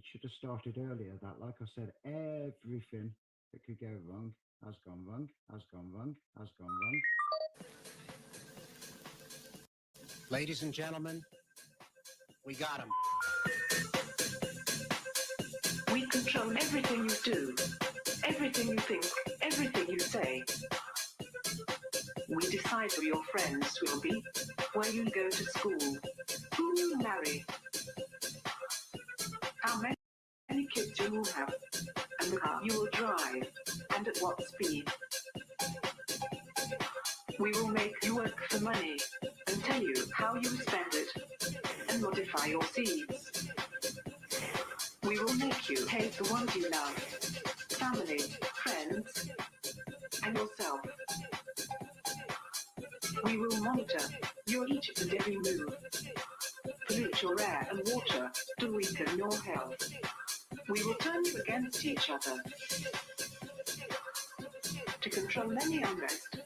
It should have started earlier. That, like I said, everything that could go wrong has gone wrong, has gone wrong, has gone wrong. Ladies and gentlemen, we got him. We control everything you do, everything you think, everything you say. We decide who your friends will be, where you go to school, who you marry, how many kids you will have, and the car you will drive, and at what speed. We will make you work for money, and tell you how you spend it, and modify your seeds. We will make you hate the ones you love, family, friends, and yourself. We will monitor your each and every move, pollute your air and water to weaken your health. We will turn you against each other to control any unrest.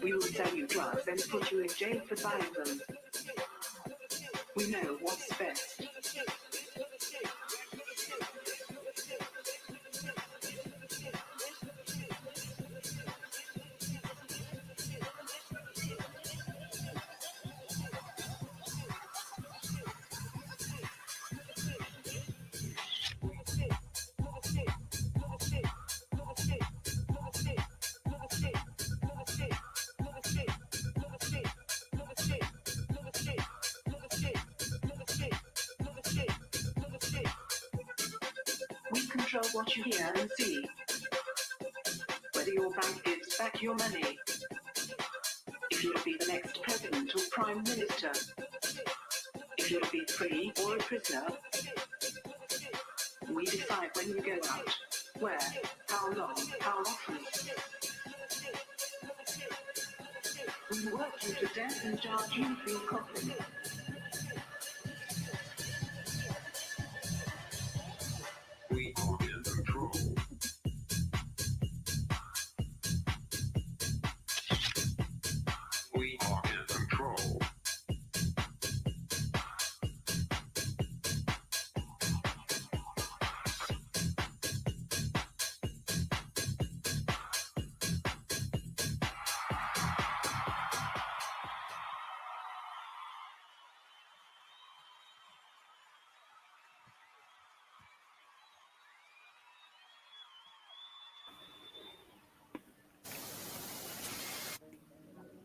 We will sell you drugs and put you in jail for buying them. We know what's best. We control what you hear and see. Whether your bank gives back your money, if you'll be the next president or prime minister, if you'll be free or a prisoner. We decide when you go out, where, how long, how often. We work you to death and charge you for your coffin. We are in control. We are in control.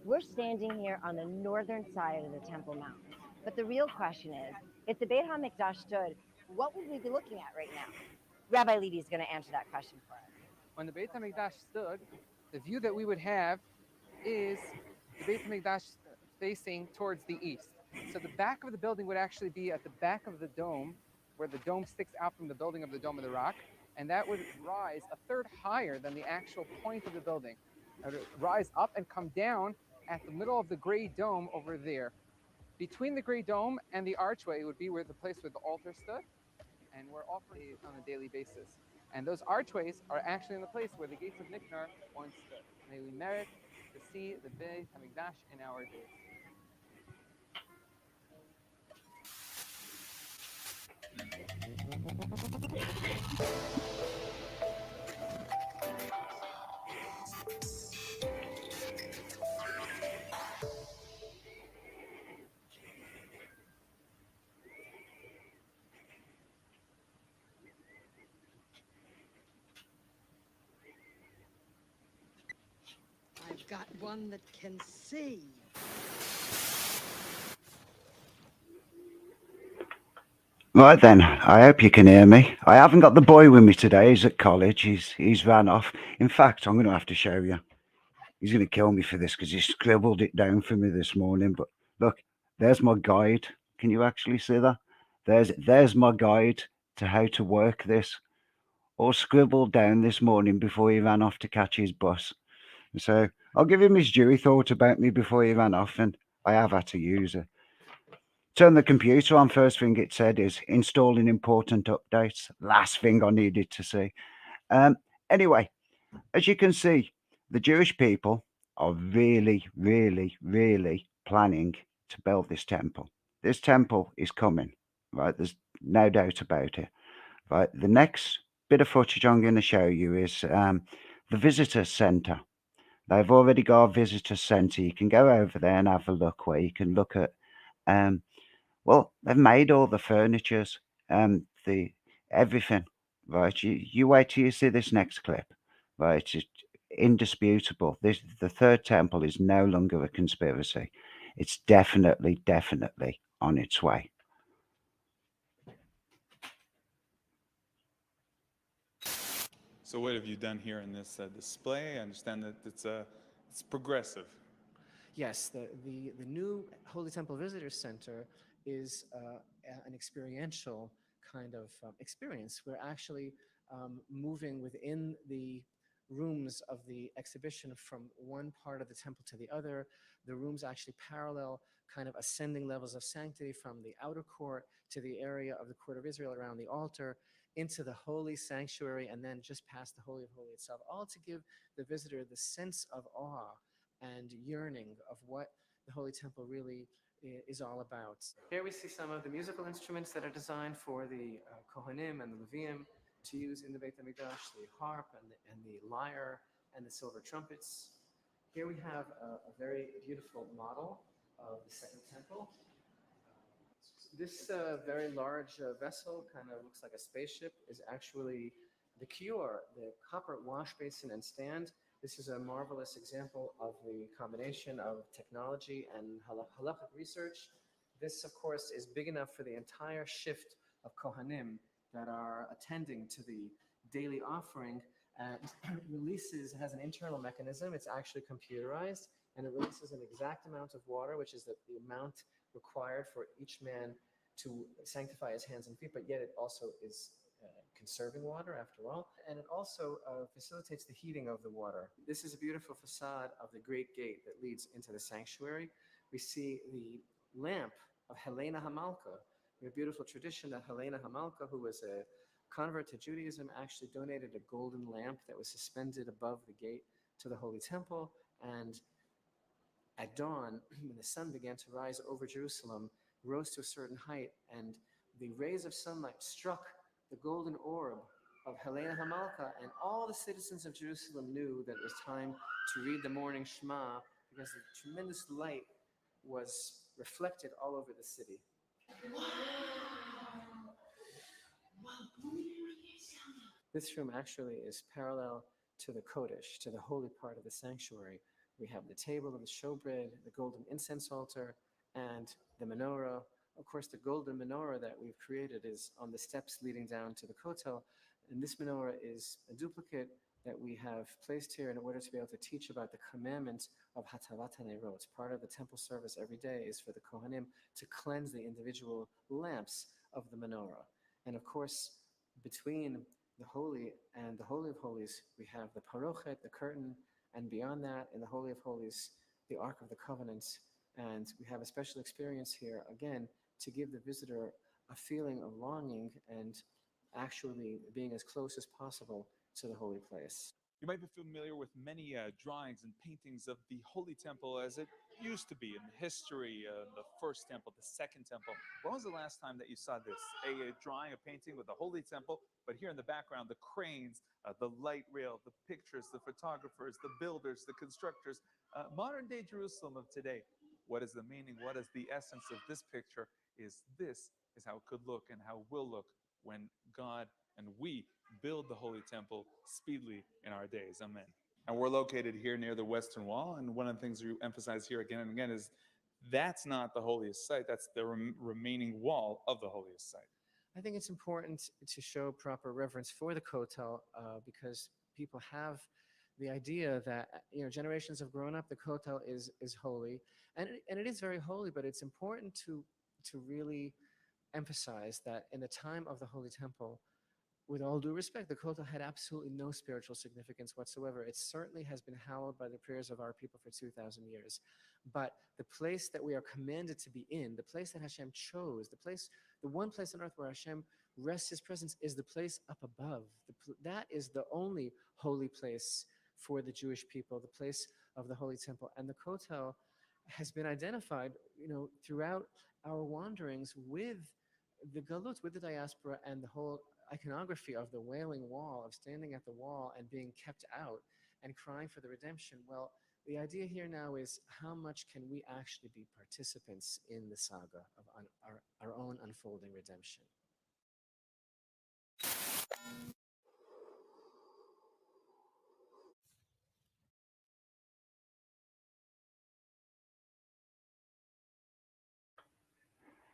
We're standing here on the northern side of the Temple Mount. But the real question is, if the Beit HaMikdash stood, what would we be looking at right now? Rabbi Levy is going to answer that question for us. When the Beit HaMikdash stood, the view that we would have is the Beit HaMikdash facing towards the east. So the back of the building would actually be at the back of the dome, where the dome sticks out from the building of the Dome of the Rock, and that would rise a third higher than the actual point of the building. It would rise up and come down at the middle of the gray dome over there. Between the gray dome and the archway would be where the place where the altar stood, and we're offering it on a daily basis. And those archways are actually in the place where the gates of Nicanor once stood. May we merit to see the Beit HaMikdash in our days. I've got one that can see. Right then, I hope you can hear me. I haven't got the boy with me today. He's at college. He's ran off. In fact, I'm going to have to show you. He's going to kill me for this because he scribbled it down for me this morning. But look, there's my guide. Can you actually see that? There's my guide to how to work this. All scribbled down this morning before he ran off to catch his bus. So I'll give him his due. He thought about me before he ran off, and I have had to use it. Turn the computer on. First thing it said is installing important updates. Last thing I needed to see. Anyway, as you can see, the Jewish people are really, really, really planning to build this temple. This temple is coming right? There's no doubt about it, right? The next bit of footage I'm going to show you is the visitor centre. They've already got a visitor centre. You can go over there and have a look where you can look at, um, well, they've made all the furnitures, the everything, right? You wait till you see this next clip, right? It's indisputable. The third temple is no longer a conspiracy. It's definitely on its way. So what have you done here in this display? I understand that it's progressive. Yes, the new Holy Temple Visitor Center is an experiential kind of experience. We're actually moving within the rooms of the exhibition from one part of the temple to the other. The rooms actually parallel kind of ascending levels of sanctity from the outer court to the area of the court of Israel around the altar into the holy sanctuary and then just past the Holy of Holies itself, all to give the visitor the sense of awe and yearning of what the Holy Temple really is all about. Here we see some of the musical instruments that are designed for the Kohanim and the Leviim to use in the Beit HaMikdash, the harp and the lyre and the silver trumpets. Here we have a very beautiful model of the Second Temple. This very large vessel, kind of looks like a spaceship, is actually the kior, the copper wash basin and stand. This is a marvelous example of the combination of technology and halachic research. This, of course, is big enough for the entire shift of Kohanim that are attending to the daily offering. Releases, has an internal mechanism. It's actually computerized, and it releases an exact amount of water, which is the amount required for each man to sanctify his hands and feet, but yet it also is conserving water after all, and it also facilitates the heating of the water. This is a beautiful facade of the great gate that leads into the sanctuary. We see the lamp of Helena Hamalka. We have a beautiful tradition that Helena Hamalka, who was a convert to Judaism, actually donated a golden lamp that was suspended above the gate to the Holy Temple, and at dawn, when the sun began to rise over Jerusalem, rose to a certain height, and the rays of sunlight struck the golden orb of Helena Hamalka, and all the citizens of Jerusalem knew that it was time to read the morning Shema because the tremendous light was reflected all over the city. This room actually is parallel to the Kodesh, to the holy part of the sanctuary. We have the table of the showbread, the golden incense altar, and the menorah. Of course, the golden menorah that we've created is on the steps leading down to the kotel, and this menorah is a duplicate that we have placed here in order to be able to teach about the commandments of Hatavat HaNerot. Part of the temple service every day is for the Kohanim to cleanse the individual lamps of the menorah. And of course, between the Holy and the Holy of Holies, we have the Parochet, the curtain, and beyond that, in the Holy of Holies, the Ark of the Covenant. And we have a special experience here, again, to give the visitor a feeling of longing and actually being as close as possible to the holy place. You might be familiar with many drawings and paintings of the Holy Temple as it used to be in history, the first temple, the second temple. When was the last time that you saw this? A drawing, a painting with the Holy Temple, but here in the background, the cranes, the light rail, the pictures, the photographers, the builders, the constructors, modern day Jerusalem of today. What is the meaning? What is the essence of this picture? This is how it could look and how it will look when God and we build the Holy Temple speedily in our days. Amen. And we're located here near the Western Wall. And one of the things you emphasize here again and again is that's not the holiest site. That's the remaining wall of the holiest site. I think it's important to show proper reverence for the kotel because people have the idea that generations have grown up. The kotel is holy, and it is very holy. But it's important to really emphasize that in the time of the Holy Temple, with all due respect, the kotel had absolutely no spiritual significance whatsoever. It certainly has been hallowed by the prayers of our people for 2,000 years. But the place that we are commanded to be in, the place that Hashem chose, the one place on earth where Hashem rests his presence is the place up above. That is the only holy place for the Jewish people, the place of the Holy Temple. And the kotel has been identified, throughout our wanderings with the galut with the diaspora and the whole iconography of the wailing wall, of standing at the wall and being kept out and crying for the redemption. Well, the idea here now is how much can we actually be participants in the saga of our own unfolding redemption?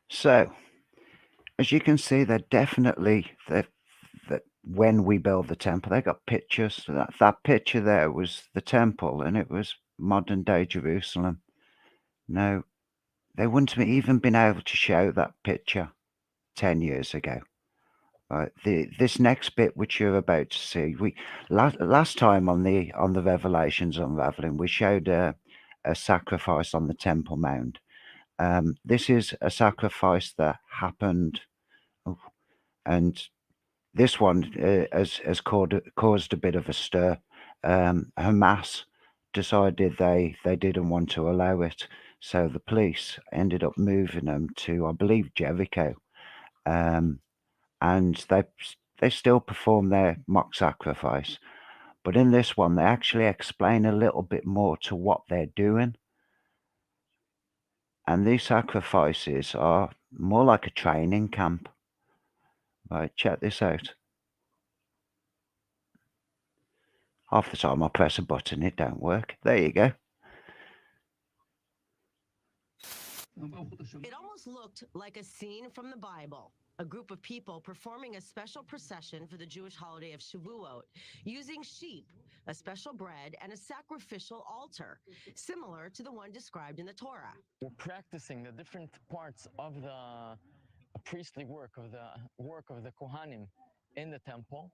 So, as you can see, they're definitely that when we build the temple, they got pictures. So that picture there was the temple, and it was modern day Jerusalem. No, they wouldn't have even been able to show that picture 10 years ago. Right, this next bit which you're about to see, we last time on the Revelations Unraveling, we showed a sacrifice on the Temple Mount. This is a sacrifice that happened, oh, and this one has caused a bit of a stir. Hamas decided they didn't want to allow it, so the police ended up moving them to, I believe, Jericho. Um, and they still perform their mock sacrifice. But in this one, they actually explain a little bit more to what they're doing. And these sacrifices are more like a training camp. Right, check this out. Half the time I press a button, it don't work. There you go. It almost looked like a scene from the Bible. A group of people performing a special procession for the Jewish holiday of Shavuot, using sheep, a special bread, and a sacrificial altar, similar to the one described in the Torah. We're practicing the different parts of the priestly work of the Kohanim in the temple.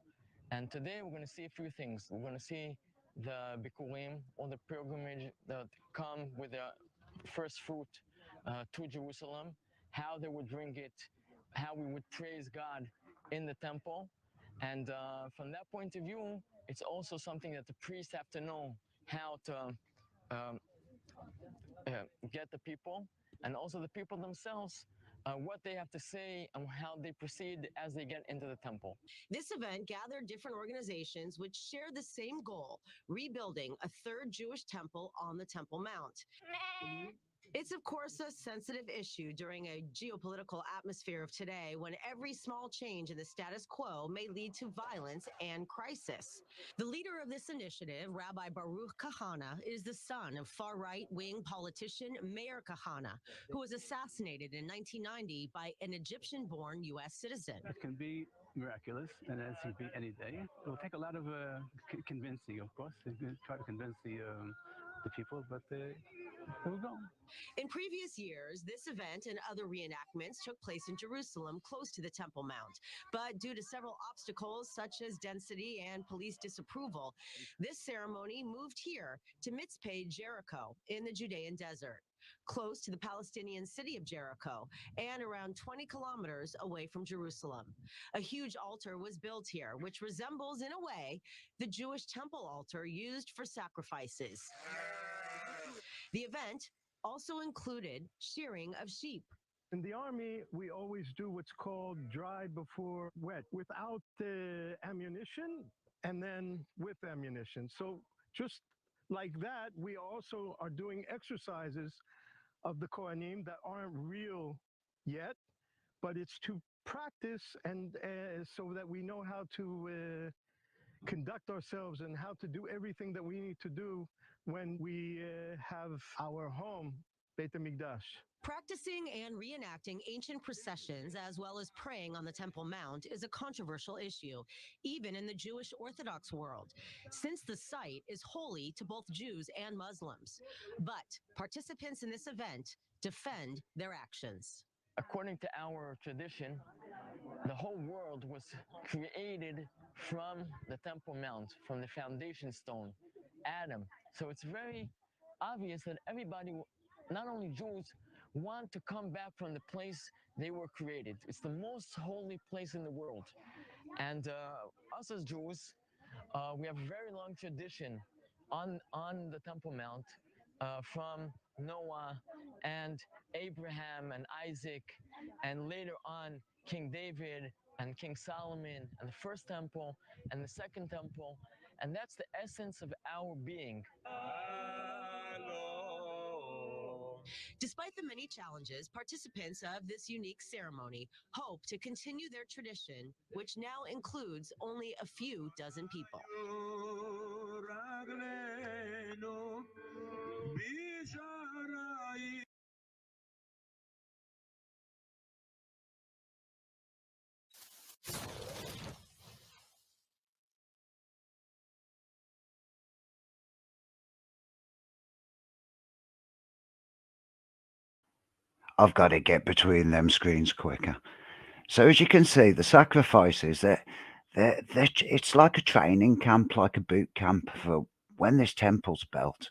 And today we're going to see a few things. We're going to see the Bikurim, all the pilgrimage that come with the first fruit to Jerusalem, how they would bring it, how we would praise God in the temple. And from that point of view, it's also something that the priests have to know how to um, get the people, and also the people themselves, what they have to say and how they proceed as they get into the temple. This event gathered different organizations which share the same goal, rebuilding a third Jewish temple on the Temple Mount. It's, of course, a sensitive issue during a geopolitical atmosphere of today when every small change in the status quo may lead to violence and crisis. The leader of this initiative, Rabbi Baruch Kahana, is the son of far-right wing politician Meir Kahana, who was assassinated in 1990 by an Egyptian-born U.S. citizen. It can be miraculous, and as can be any day. It will take a lot of convincing, of course, to try to convince the people, but we'll go. In previous years, this event and other reenactments took place in Jerusalem, close to the Temple Mount. But due to several obstacles, such as density and police disapproval, this ceremony moved here to Mitzpeh, Jericho, in the Judean desert, close to the Palestinian city of Jericho and around 20 kilometers away from Jerusalem. A huge altar was built here, which resembles, in a way, the Jewish temple altar used for sacrifices. The event also included shearing of sheep. In the army, we always do what's called dry before wet, without ammunition and then with ammunition. So just like that, we also are doing exercises of the Kohanim that aren't real yet, but it's to practice and so that we know how to conduct ourselves and how to do everything that we need to do when we have our home, Beit HaMikdash. Practicing and reenacting ancient processions as well as praying on the Temple Mount is a controversial issue, even in the Jewish Orthodox world, since the site is holy to both Jews and Muslims. But participants in this event defend their actions. According to our tradition, the whole world was created from the Temple Mount, from the foundation stone, Adam. So it's very obvious that everybody, not only Jews, want to come back from the place they were created. It's the most holy place in the world. And us as Jews, we have a very long tradition on the Temple Mount from Noah and Abraham and Isaac, and later on King David and King Solomon, and the first temple and the second temple. And that's the essence of our being. Despite the many challenges, participants of this unique ceremony hope to continue their tradition, which now includes only a few dozen people. I've got to get between them screens quicker. So as you can see, the sacrifices, it's like a training camp, like a boot camp for when this temple's built.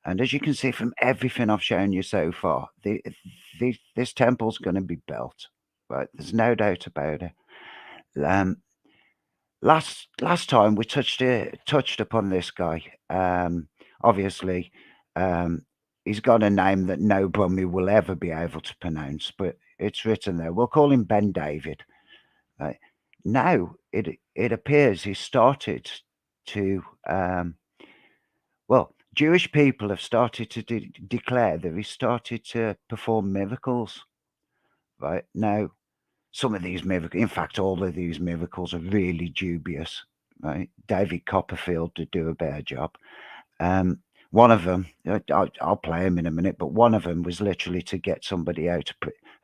And as you can see from everything I've shown you so far, this temple's going to be built, right? There's no doubt about it. Um, last time we touched upon this guy. Obviously, um, he's got a name that nobody will ever be able to pronounce, but it's written there. We'll call him Ben David. Right. Now it appears he started to Jewish people have started to declare that he started to perform miracles. Right now, some of these miracles, in fact, all of these miracles are really dubious. Right, David Copperfield did do a better job. One of them, I'll play him in a minute, but one of them was literally to get somebody out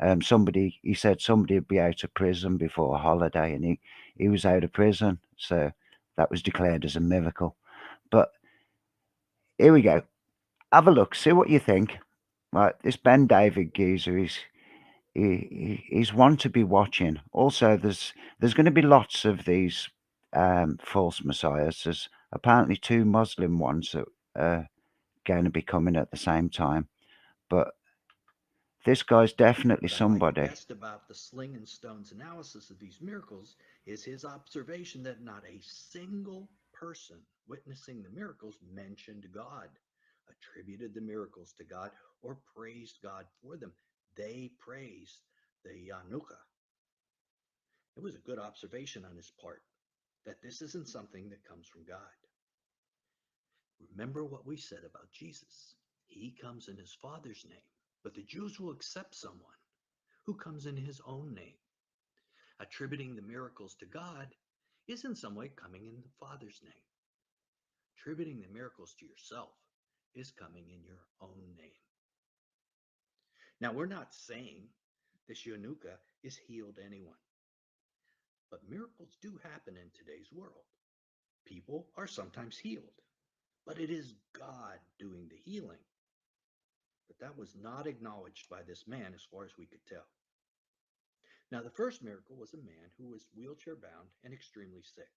of somebody. He said somebody would be out of prison before a holiday, and he was out of prison, so that was declared as a miracle. But here we go. Have a look. See what you think. Right, this Ben David geezer he's one to be watching. Also, there's going to be lots of these false messiahs. There's apparently two Muslim ones that are going to be coming at the same time. But this guy's definitely somebody. Best about the sling and stones analysis of these miracles is his observation that not a single person witnessing the miracles mentioned God, attributed the miracles to God, or praised God for them. They praised the Yanuka. It was a good observation on his part that this isn't something that comes from God. Remember what we said about Jesus. He comes in his Father's name, but the Jews will accept someone who comes in his own name. Attributing the miracles to God is in some way coming in the Father's name. Attributing the miracles to yourself is coming in your own name. Now, we're not saying this Yanuka is healed anyone, but miracles do happen in today's world. People are sometimes healed, but it is God doing the healing. But that was not acknowledged by this man as far as we could tell. Now, the first miracle was a man who was wheelchair bound and extremely sick.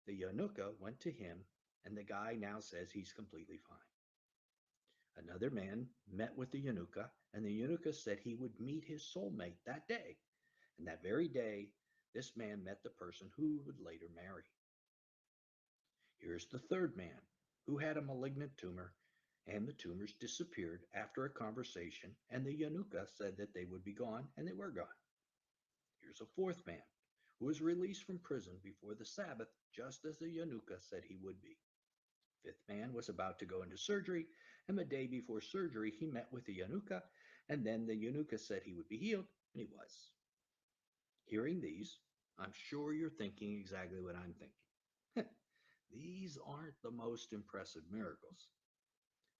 The Yanuka went to him, and the guy now says he's completely fine. Another man met with the Yanuka, and the Yanuka said he would meet his soulmate that day. And that very day, this man met the person who would later marry. Here's the third man who had a malignant tumor, and the tumors disappeared after a conversation, and the Yanuka said that they would be gone, and they were gone. Here's a fourth man who was released from prison before the Sabbath, just as the Yanuka said he would be. Fifth man was about to go into surgery, and the day before surgery, he met with the Yanuka, and then the Yanuka said he would be healed, and he was. Hearing these, I'm sure you're thinking exactly what I'm thinking. These aren't the most impressive miracles.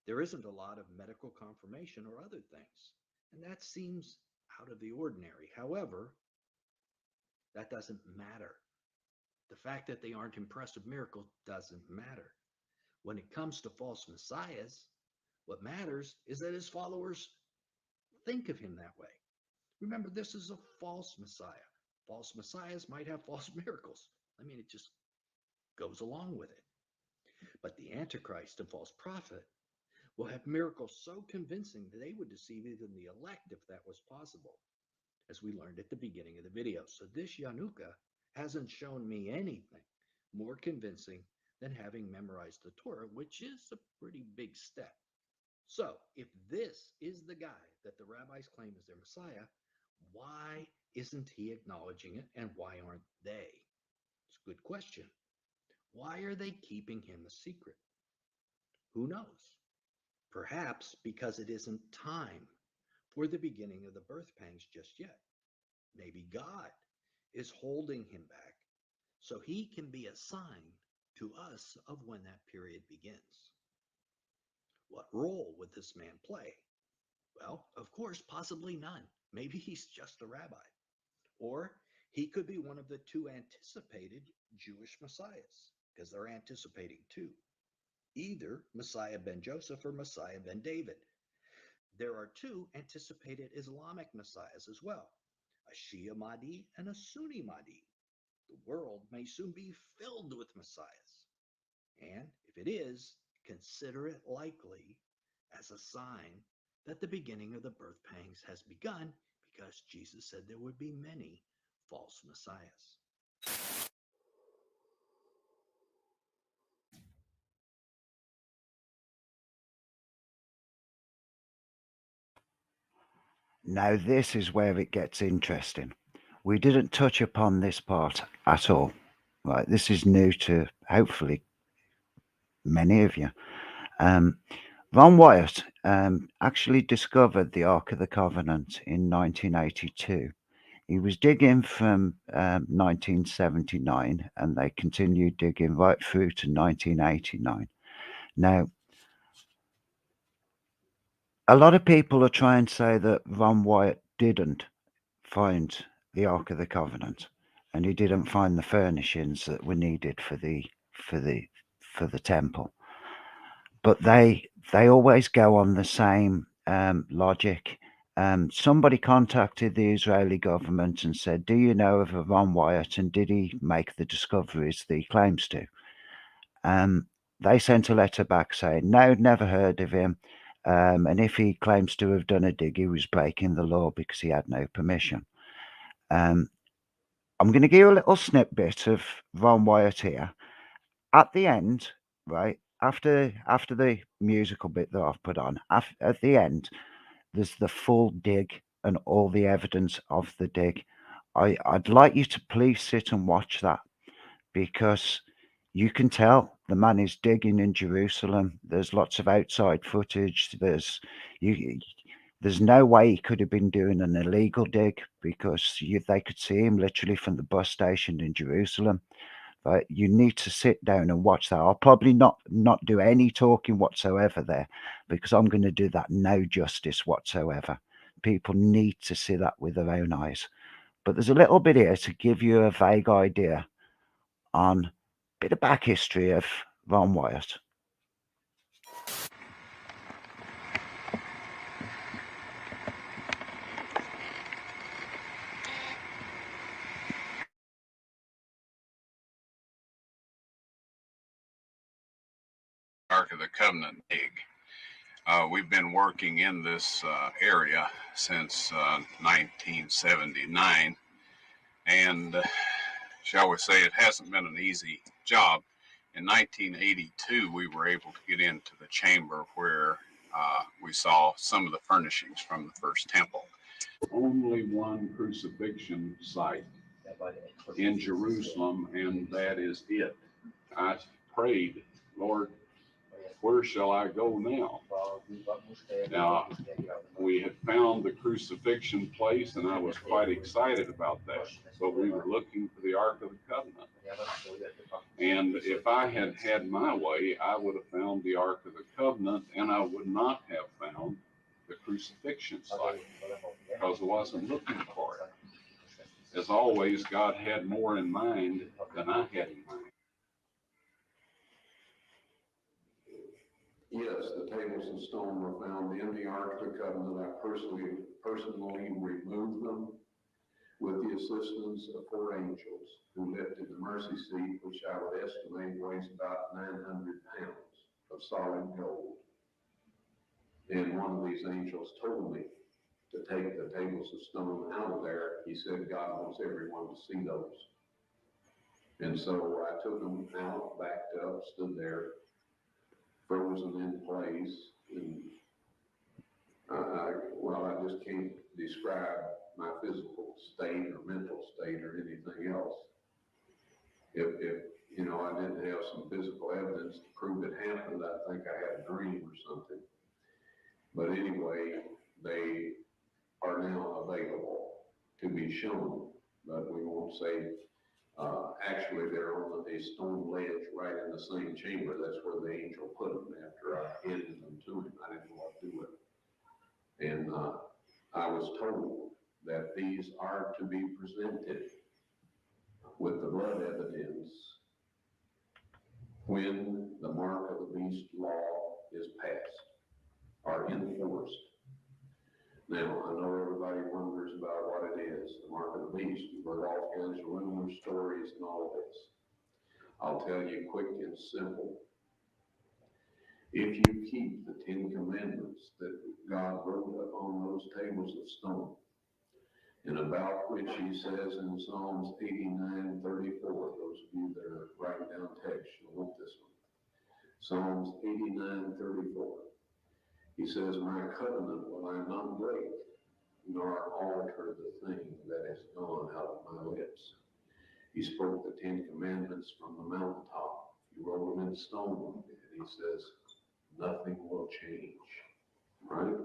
There isn't a lot of medical confirmation or other things, and that seems out of the ordinary. However, that doesn't matter. The fact that they aren't impressive miracles doesn't matter. When it comes to false messiahs, what matters is that his followers think of him that way. Remember, this is a false messiah. False messiahs might have false miracles. I mean, it just goes along with it. But the Antichrist and false prophet will have miracles so convincing that they would deceive even the elect if that was possible, as we learned at the beginning of the video. So this Yanuka hasn't shown me anything more convincing than having memorized the Torah, which is a pretty big step. So, if this is the guy that the rabbis claim is their Messiah, why isn't he acknowledging it and why aren't they? It's a good question. Why are they keeping him a secret? Who knows? Perhaps because it isn't time for the beginning of the birth pangs just yet. Maybe God is holding him back so he can be a sign to us of when that period begins. What role would this man play? Well, of course, possibly none. Maybe he's just a rabbi. Or he could be one of the two anticipated Jewish messiahs, because they're anticipating two. Either Messiah ben Joseph or Messiah ben David. There are two anticipated Islamic messiahs as well, a Shia Mahdi and a Sunni Mahdi. The world may soon be filled with messiahs. And if it is, consider it likely as a sign that the beginning of the birth pangs has begun, because Jesus said there would be many false messiahs. Now, this is where it gets interesting. We didn't touch upon this part at all. Right, this is new to hopefully many of you. Um, Ron Wyatt actually discovered the Ark of the Covenant in 1982. He was digging from 1979 and they continued digging right through to 1989. Now, a lot of people are trying to say that Ron Wyatt didn't find the Ark of the Covenant and he didn't find the furnishings that were needed for the temple. But they always go on the same logic. Somebody contacted the Israeli government and said, "Do you know of a Ron Wyatt, and did he make the discoveries that he claims to?" Um, they sent a letter back saying, "No, never heard of him. And if he claims to have done a dig, he was breaking the law because he had no permission." Um, I'm going to give you a little snippet of Ron Wyatt here. At the end, right after the musical bit that I've put on, at the end, there's the full dig and all the evidence of the dig. I'd like you to please sit and watch that because you can tell the man is digging in Jerusalem. There's lots of outside footage. You. There's no way he could have been doing an illegal dig because they could see him literally from the bus station in Jerusalem. Right? You need to sit down and watch that. I'll probably not do any talking whatsoever there because I'm going to do that no justice whatsoever. People need to see that with their own eyes. But there's a little bit here to give you a vague idea on a bit of back history of Ron Wyatt. Ark of the Covenant dig. We've been working in this area since 1979, and shall we say it hasn't been an easy job. In 1982, we were able to get into the chamber where we saw some of the furnishings from the first temple. Only one crucifixion site in Jerusalem, and that is it. I prayed, "Lord, where shall I go now?" Now, we had found the crucifixion place, and I was quite excited about that. But we were looking for the Ark of the Covenant. And if I had had my way, I would have found the Ark of the Covenant, and I would not have found the crucifixion site because I wasn't looking for it. As always, God had more in mind than I had in mind. Yes, the tables of stone were found in the Ark of the Covenant. I personally removed them with the assistance of 4 angels who lifted the mercy seat, which I would estimate weighs about 900 pounds of solid gold. And one of these angels told me to take the tables of stone out of there. He said God wants everyone to see those. And so I took them out, backed up, stood there, frozen in place, and just can't describe my physical state or mental state or anything else. If you know, I didn't have some physical evidence to prove it happened, I think I had a dream or something. But anyway, they are now available to be shown, but we won't say, actually they're on a stone ledge right in the same chamber. That's where the angel put them after I handed them to him. I didn't know what to do with them. And I was told that these are to be presented with the blood evidence when the mark of the beast law is passed or enforced. Now, I know everybody wonders about what it is, the mark of the beast. You've heard all kinds of rumors, stories, and all of this. I'll tell you quick and simple. If you keep the 10 Commandments that God wrote upon those tables of stone, and about which he says in Psalms 89:34, those of you that are writing down text, you'll want this one. Psalms 89:34. He says, my covenant will I not break, nor alter the thing that has gone out of my lips. He spoke the 10 Commandments from the mountaintop. He wrote them in stone, and he says, nothing will change, right?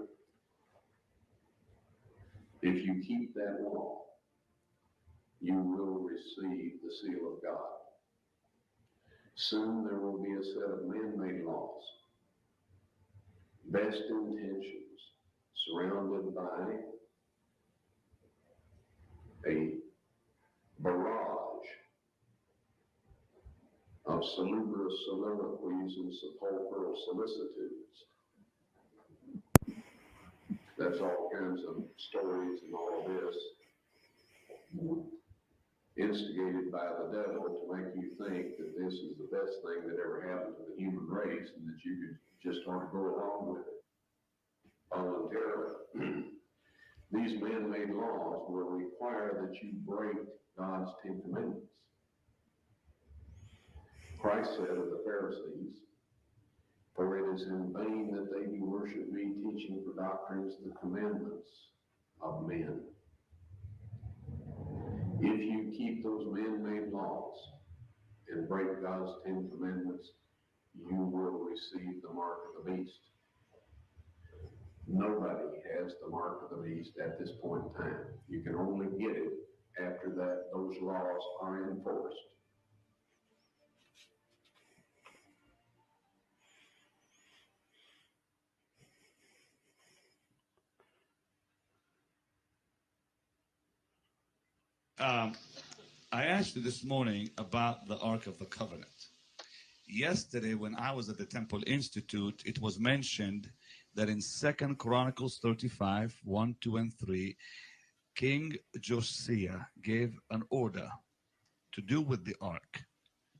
If you keep that law, you will receive the seal of God. Soon there will be a set of man-made laws, best intentions, surrounded by a barrage of salubrious soliloquies and sepulchral solicitudes. That's all kinds of stories and all of this instigated by the devil to make you think that this is the best thing that ever happened to the human race and that you could just want to go along with it voluntarily. These man-made laws will require that you break God's 10 Commandments. Christ said of the Pharisees, for it is in vain that they do worship me, teaching for doctrines the commandments of men. If you keep those man-made laws and break God's 10 Commandments, you will receive the mark of the beast. Nobody has the mark of the beast at this point in time. You can only get it after that those laws are enforced. I asked you this morning about the Ark of the Covenant. Yesterday, when I was at the Temple Institute, it was mentioned that in 2 Chronicles 35, 1, 2, and 3, King Josiah gave an order to do with the Ark.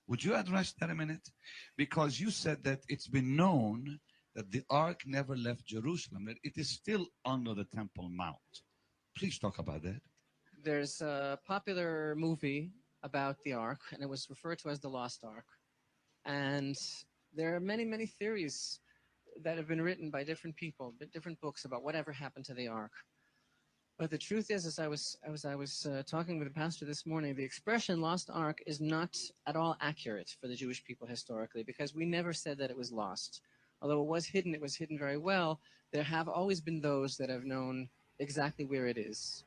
Would you address that a minute? Because you said that it's been known that the Ark never left Jerusalem, that it is still under the Temple Mount. Please talk about that. There's a popular movie about the Ark, and it was referred to as the Lost Ark. And there are many, many theories that have been written by different people, different books about whatever happened to the Ark. But the truth is, as I was talking with the pastor this morning, the expression "lost Ark" is not at all accurate for the Jewish people historically, because we never said that it was lost. Although it was hidden very well. There have always been those that have known exactly where it is.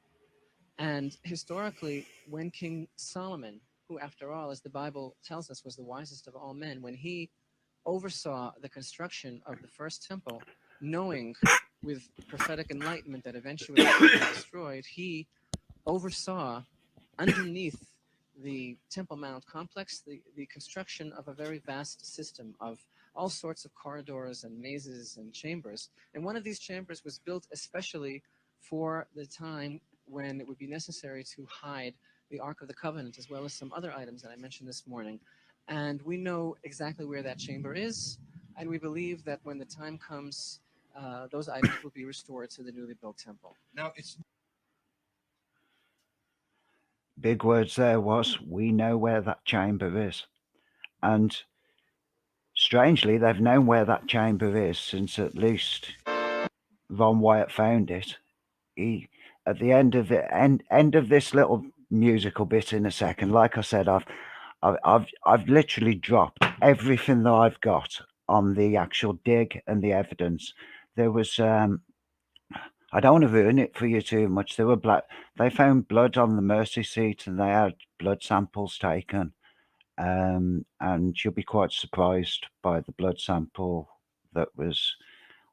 And historically, when King Solomon, who after all, as the Bible tells us, was the wisest of all men, when he oversaw the construction of the first temple, knowing with prophetic enlightenment that eventually it would be destroyed, he oversaw underneath the Temple Mount complex the construction of a very vast system of all sorts of corridors and mazes and chambers. And one of these chambers was built especially for the time when it would be necessary to hide the Ark of the Covenant, as well as some other items that I mentioned this morning. And we know exactly where that chamber is, and we believe that when the time comes, those items will be restored to the newly built temple. Now, it's Big words there was, we know where that chamber is. And strangely, they've known where that chamber is since at least Von Wyatt found it he at the end of this little musical bit in a second, like I said, I've literally dropped everything that I've got on the actual dig and the evidence. There was I don't want to ruin it for you too much. They found blood on the mercy seat and they had blood samples taken. And you'll be quite surprised by the blood sample that was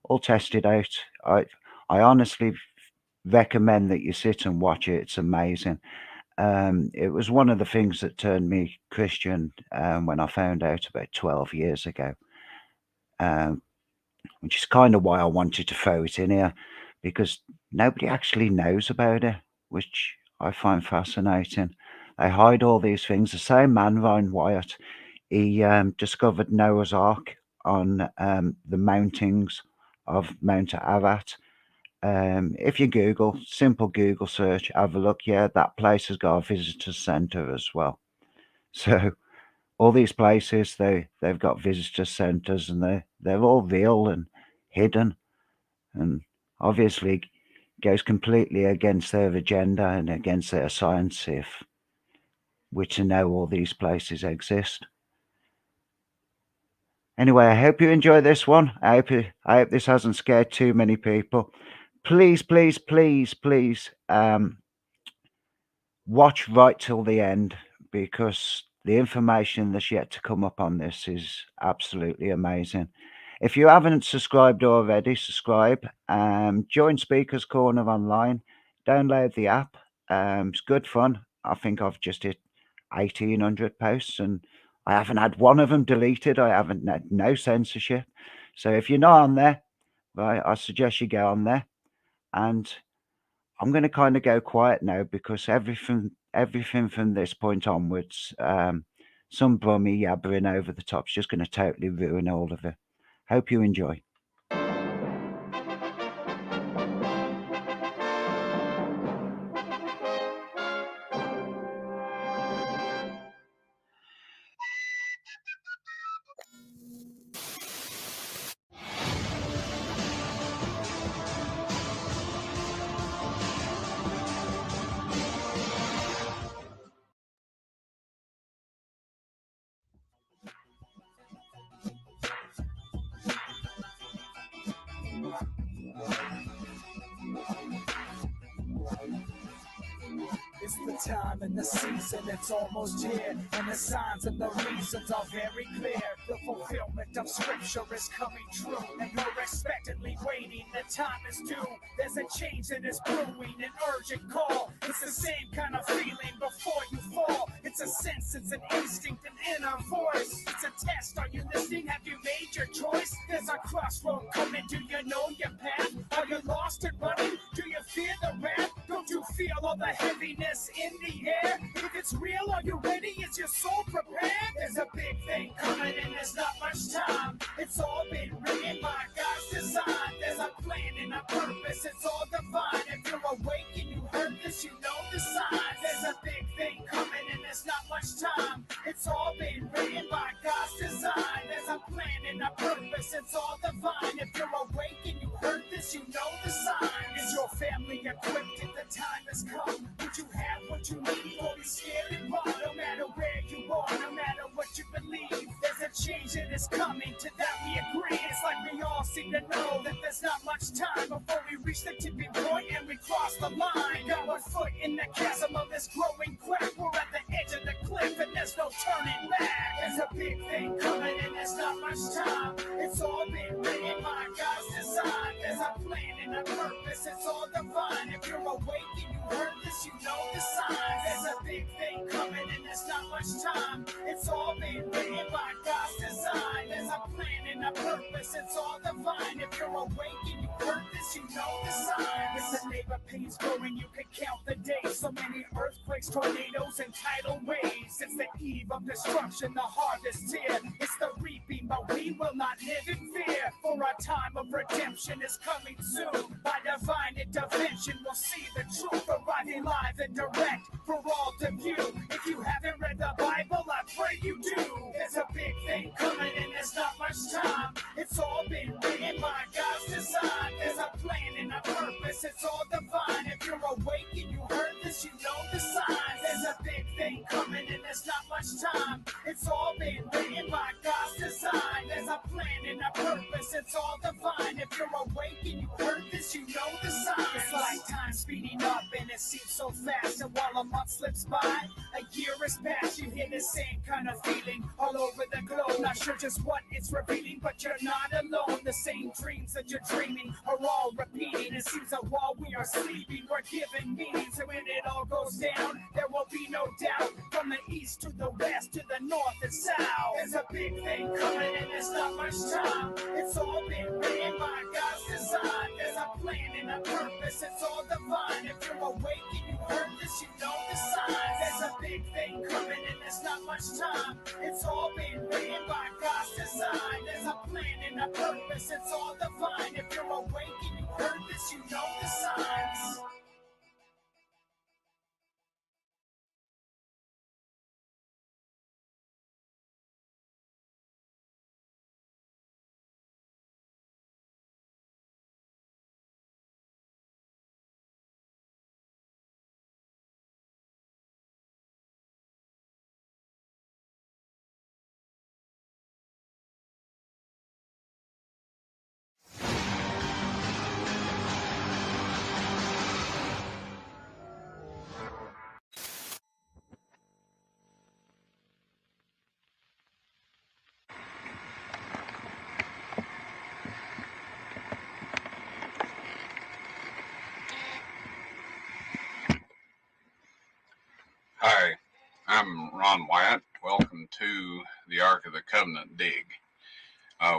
all tested out. I honestly recommend that you sit and watch it. It's amazing. It was one of the things that turned me Christian when I found out about 12 years ago, which is kind of why I wanted to throw it in here, because nobody actually knows about it, which I find fascinating. They hide all these things. The same man, Ryan Wyatt, he discovered Noah's Ark on the mountings of Mount Ararat. If you Google, simple Google search, have a look. Yeah, that place has got a visitor centre as well. So all these places, they've got visitor centres, and they're all real and hidden, and obviously goes completely against their agenda and against their science if we're to know all these places exist. Anyway, I hope you enjoy this one. I hope this hasn't scared too many people. Please, please, please, please, watch right till the end, because the information that's yet to come up on this is absolutely amazing. If you haven't subscribed already, subscribe. Join Speakers Corner online. Download the app. It's good fun. I think I've just hit 1,800 posts, and I haven't had one of them deleted. I haven't had no censorship. So if you're not on there, right, I suggest you go on there. And I'm going to kind of go quiet now, because everything from this point onwards, some brummy yabbering over the top is just going to totally ruin all of it. Hope you enjoy. It's the time and the season, it's almost here, and the signs and the reasons are very clear. The fulfillment of scripture is coming true, and we're expectantly waiting, the time is due. There's a change that is brewing, an urgent call. It's the same kind of feeling before you fall. It's a sense, it's an instinct, an inner voice. It's a test, are you listening? Have you made your choice? There's a crossroad coming, do you know your path? Are you lost and running? Do you fear the wrath? Don't you feel all the heaviness in the air? If it's real, are you ready? Is your soul prepared? There's a big thing coming and there's not much time. It's all been written by God's design. There's a plan and a purpose, it's all divine. If you're awake and you heard this, you know the signs. There's a big thing coming and there's not much time. It's all been written by God's design. There's a plan and a purpose, it's all divine. If you're awake and you heard this, you know the signs. Is your family equipped if the time has come? Would you have what you need, or be scared and run? No matter where you are, no matter what you believe, there's a change that is coming, to that we agree. It's like we all seem to know that there's not much time before we reach the tipping point and we cross the line. Got one foot in the chasm of this growing crack. We're at the edge of the cliff and there's no turning back. There's a big thing coming and there's not much time. It's all been written by God's design. There's a plan and a purpose, it's all divine. If you're awake and you heard this, you know the signs. There's a big thing coming and there's not much time. It's all been written by God's design. There's a plan and a purpose, it's all divine. If you're awake and you heard this, you know the signs. If the labor pains growing, you can count the days. So many earthquakes, tornadoes, and tidal waves. It's the eve of destruction, the harvest here. It's the reaping, but we will not live in fear. For our time of redemption is coming soon. By divine intervention, we'll see the truth, arriving live and direct for all to view. If you haven't read the Bible, I pray you do. There's a big thing coming and there's not much time. It's all been written by God's design. There's a plan and a purpose, purpose, it's all divine. If you're awake and you heard this, you know the signs. There's a big thing coming and there's not much time. It's all been written by God's design. There's a plan and a purpose, it's all divine. If you're awake and you heard this, you know the signs. It's like time speeding up and it seems so fast. And while a month slips by, a year is past. You hear the same kind of feeling all over the globe. Not sure just what it's revealing, but you're not alone. The same dreams that you're dreaming are all repeating. It seems that while we are sleeping, we're given meaning. So when it all goes down, there will be no doubt. From the east to the west to the north and south, there's a big thing coming and there's not much time. It's all been written by God's design. There's a plan and a purpose, it's all divine. If you're awake and you heard this, you know the signs. There's a big thing coming and there's not much time. It's all been written by God's design. There's a plan and a purpose, it's all divine. If you're awake and you heard this, you know the signs. Hi, I'm Ron Wyatt. Welcome to the Ark of the Covenant dig.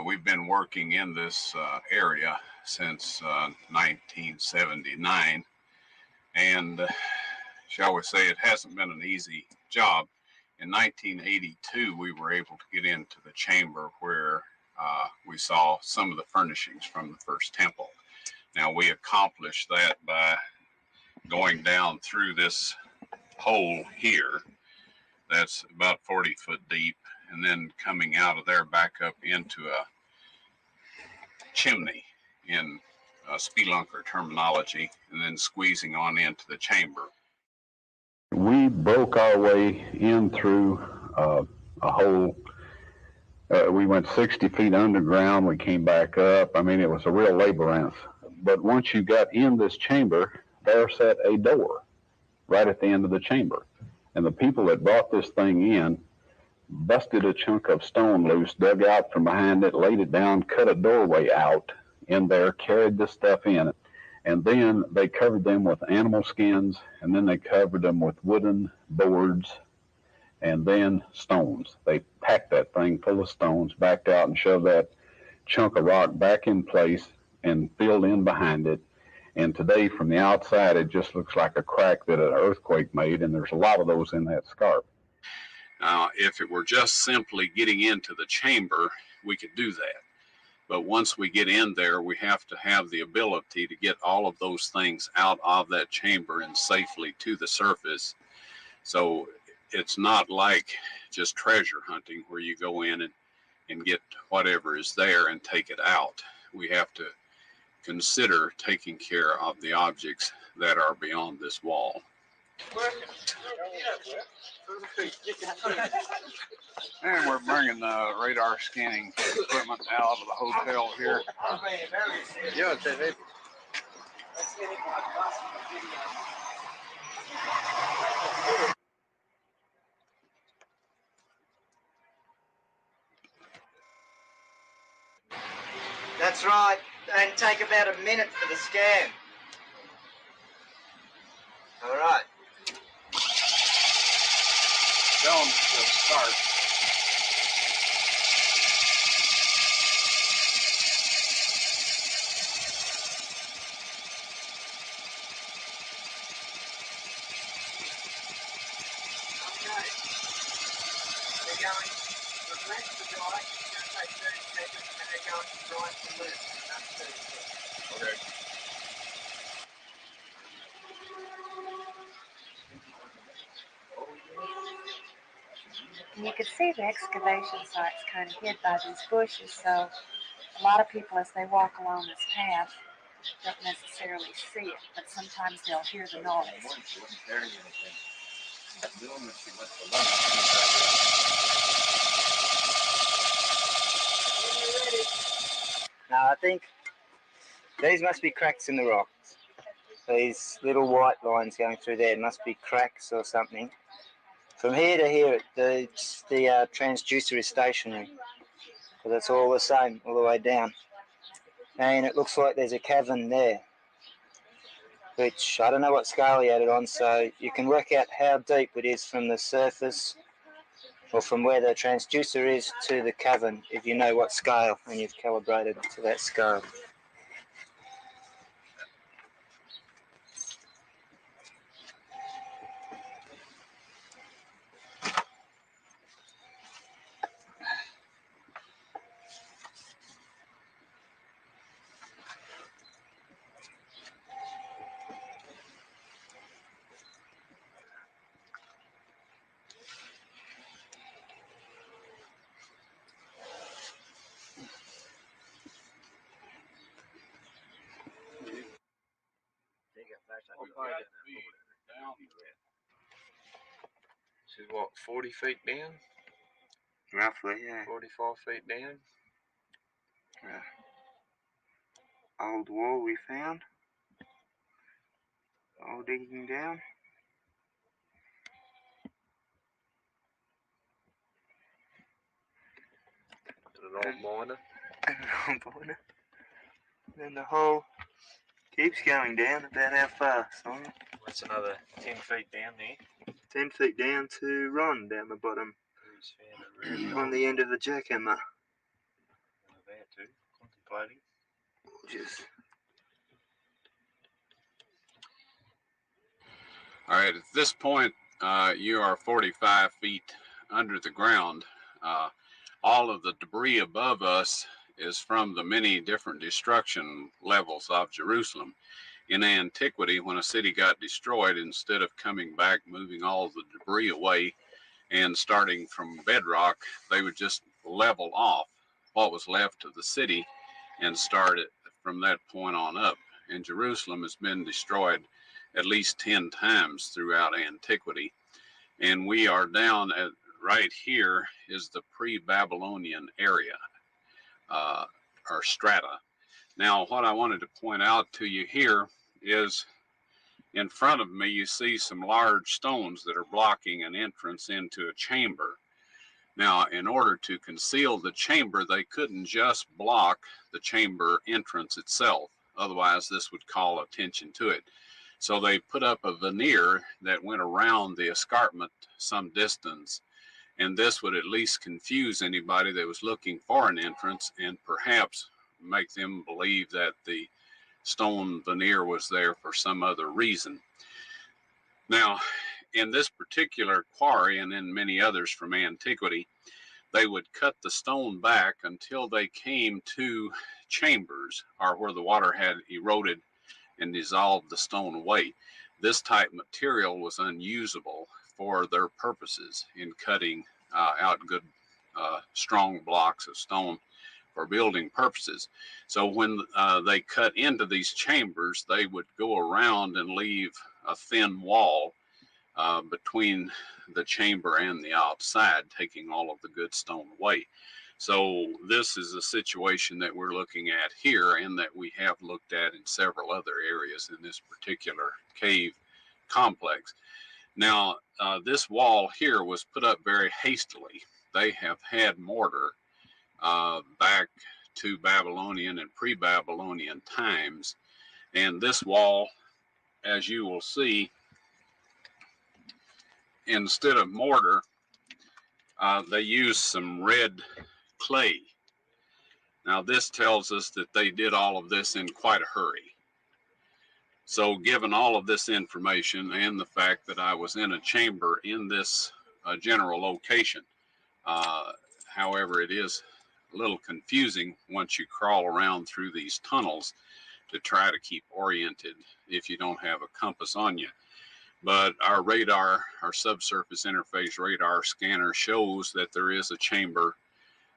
We've been working in this area since 1979, and shall we say it hasn't been an easy job. In 1982, we were able to get into the chamber where we saw some of the furnishings from the first temple. Now, we accomplished that by going down through this hole here that's about 40 foot deep, and then coming out of there back up into a chimney in spelunker terminology, and then squeezing on into the chamber. We broke our way in through a hole. We went 60 feet underground. We came back up. I mean, it was a real labyrinth. But once you got in this chamber, there sat a door right at the end of the chamber. And the people that brought this thing in busted a chunk of stone loose, dug out from behind it, laid it down, cut a doorway out in there, carried this stuff in. And then they covered them with animal skins, and then they covered them with wooden boards, and then stones. They packed that thing full of stones, backed out and shoved that chunk of rock back in place and filled in behind it. And today, from the outside, it just looks like a crack that an earthquake made, and there's a lot of those in that scarp. Now, if it were just simply getting into the chamber, we could do that. But once we get in there, we have to have the ability to get all of those things out of that chamber and safely to the surface. So it's not like just treasure hunting where you go in and get whatever is there and take it out. We have to consider taking care of the objects that are beyond this wall. And we're bringing the radar scanning equipment out of the hotel here. Yeah, That's right, and take about a minute for the scan. All right. Tell them to start. Okay. They're going from left to right. It's going to take 30 seconds, and they're going from right to left. That's 30 seconds. Okay. And you can see the excavation site's kind of hid by these bushes, so a lot of people, as they walk along this path, don't necessarily see it, but sometimes they'll hear the noise. Now I think these must be cracks in the rock. These little white lines going through there must be cracks or something. From here to here, the transducer is stationary, because it's all the same all the way down. And it looks like there's a cavern there, which I don't know what scale he had it on, so you can work out how deep it is from the surface or from where the transducer is to the cavern if you know what scale and you've calibrated to that scale. This is what, 40 feet down? Roughly, yeah. 45 feet down? Yeah. Old wall we found. All digging down. An old miner. An old miner. Then the hole keeps going down. About how far, Simon? That's another 10 feet down there. 10 feet down to Ron down the bottom. Who's found a really On the end of the jackhammer. about to, contemplating. Just All right, at this point, you are 45 feet under the ground. All of the debris above us is from the many different destruction levels of Jerusalem. In antiquity, when a city got destroyed, instead of coming back, moving all the debris away and starting from bedrock, they would just level off what was left of the city and start it from that point on up. And Jerusalem has been destroyed at least 10 times throughout antiquity. And we are down at right here is the pre-Babylonian area, or strata. Now, what I wanted to point out to you here is in front of me, you see some large stones that are blocking an entrance into a chamber. Now, in order to conceal the chamber, they couldn't just block the chamber entrance itself. Otherwise, this would call attention to it. So they put up a veneer that went around the escarpment some distance, and this would at least confuse anybody that was looking for an entrance and perhaps make them believe that the stone veneer was there for some other reason. Now, in this particular quarry and in many others from antiquity, they would cut the stone back until they came to chambers, or where the water had eroded and dissolved the stone away. This type material was unusable for their purposes in cutting out good strong blocks of stone for building purposes. So when they cut into these chambers, they would go around and leave a thin wall between the chamber and the outside, taking all of the good stone away. So this is a situation that we're looking at here and that we have looked at in several other areas in this particular cave complex. Now, this wall here was put up very hastily. They have had mortar back to Babylonian and pre-Babylonian times. And this wall, as you will see, instead of mortar, they used some red clay. Now, this tells us that they did all of this in quite a hurry. So given all of this information and the fact that I was in a chamber in this general location, however, it is a little confusing once you crawl around through these tunnels to try to keep oriented if you don't have a compass on you. But our radar, our subsurface interface radar scanner shows that there is a chamber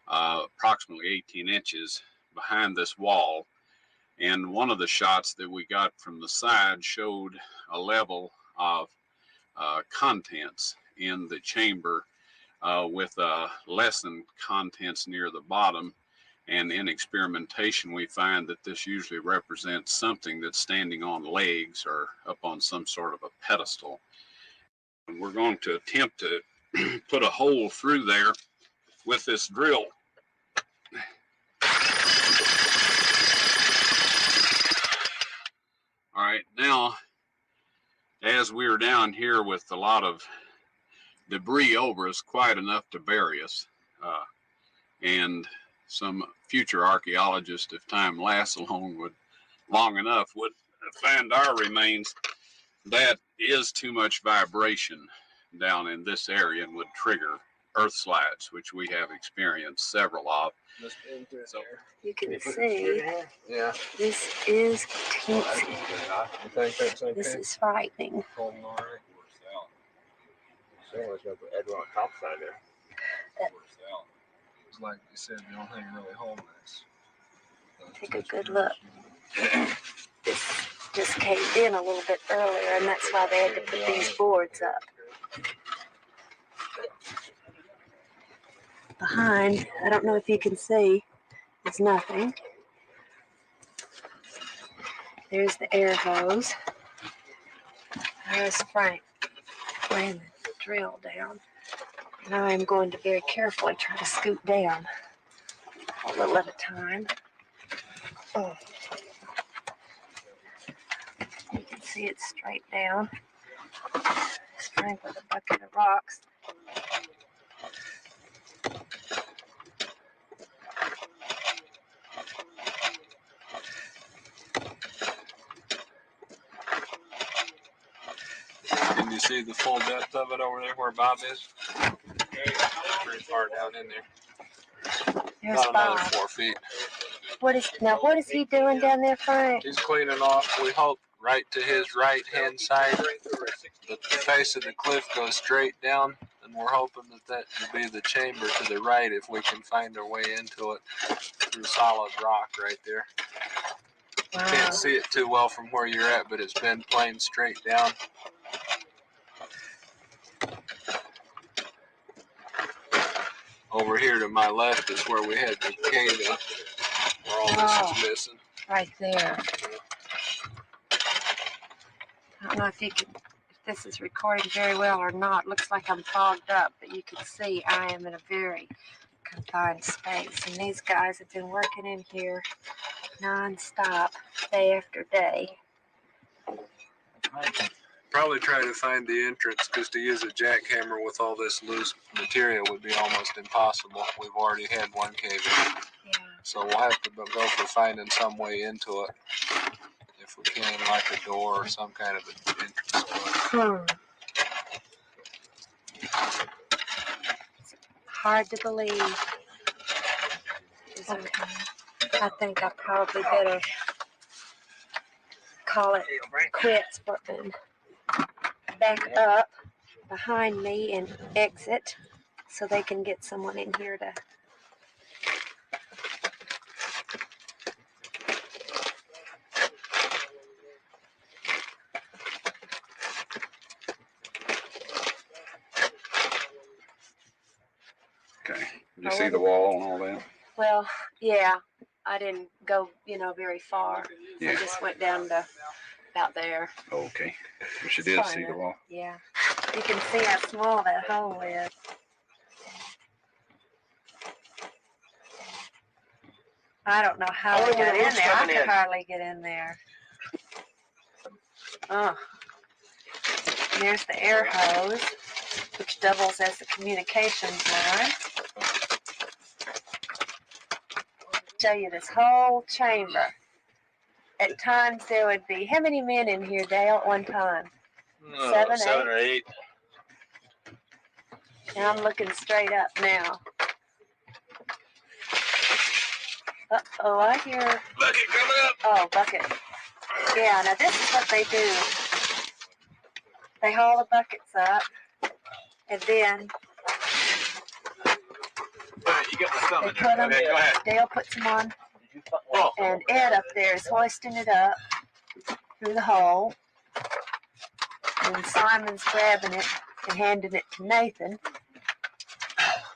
approximately 18 inches behind this wall. And one of the shots that we got from the side showed a level of contents in the chamber with lessened contents near the bottom. And in experimentation, we find that this usually represents something that's standing on legs or up on some sort of a pedestal. And we're going to attempt to put a hole through there with this drill. All right, now, as we're down here with a lot of debris over us, quite enough to bury us, and some future archaeologists, if time lasts long enough, would find our remains, that is too much vibration down in this area and would trigger earth slides, which we have experienced several of. So You can see, this is teensy. This is frightening. Like you said, the only thing really holding this. Take a good look. This just caved in a little bit earlier, and that's why they had to put these boards up. Behind, I don't know if you can see, there's nothing. There's the air hose. There's Frank laying the drill down. And I am going to very carefully try to scoot down a little at a time. Oh. You can see it's straight down. There's Frank with a bucket of rocks. Can you see the full depth of it over there where Bob is? Pretty far down in there. There's About another Bob. 4 feet. What is he doing down there, Frank? He's cleaning off, we hope, right to his right-hand side. The face of the cliff goes straight down, and we're hoping that will be the chamber to the right if we can find our way into it through solid rock right there. Wow. Can't see it too well from where you're at, but it's been plain straight down. Over here to my left is where we had the cave in, where all this is missing. Right there. I don't know if this is recording very well or not. Looks like I'm fogged up, but you can see I am in a very confined space. And these guys have been working in here non-stop, day after day. Probably try to find the entrance, because to use a jackhammer with all this loose material would be almost impossible. We've already had one cave in. Yeah. So we'll have to go for finding some way into it. If we can, like a door or some kind of an entrance. It's hard to believe. Okay. I think I probably better call it quits and back up behind me and exit so they can get someone in here to okay. Did you see the wall and all that? Well, yeah, I didn't go, very far. Yeah. I just went down to about there. Okay. But you did see the wall. Yeah. You can see how small that hole is. I don't know how I got in there. I could hardly get in there. Oh. There's the air hose, which doubles as the communications line. Show you this whole chamber. At times there would be, how many men in here, Dale, at one time? 7, 7 or 8. And I'm looking straight up now. Uh-oh, I hear... Bucket coming up! Oh, bucket. Yeah, now this is what they do. They haul the buckets up, and then... You got my thumb in They put them, there. Okay, go ahead. Dale puts them on And Ed up there is hoisting it up through the hole. And Simon's grabbing it and handing it to Nathan.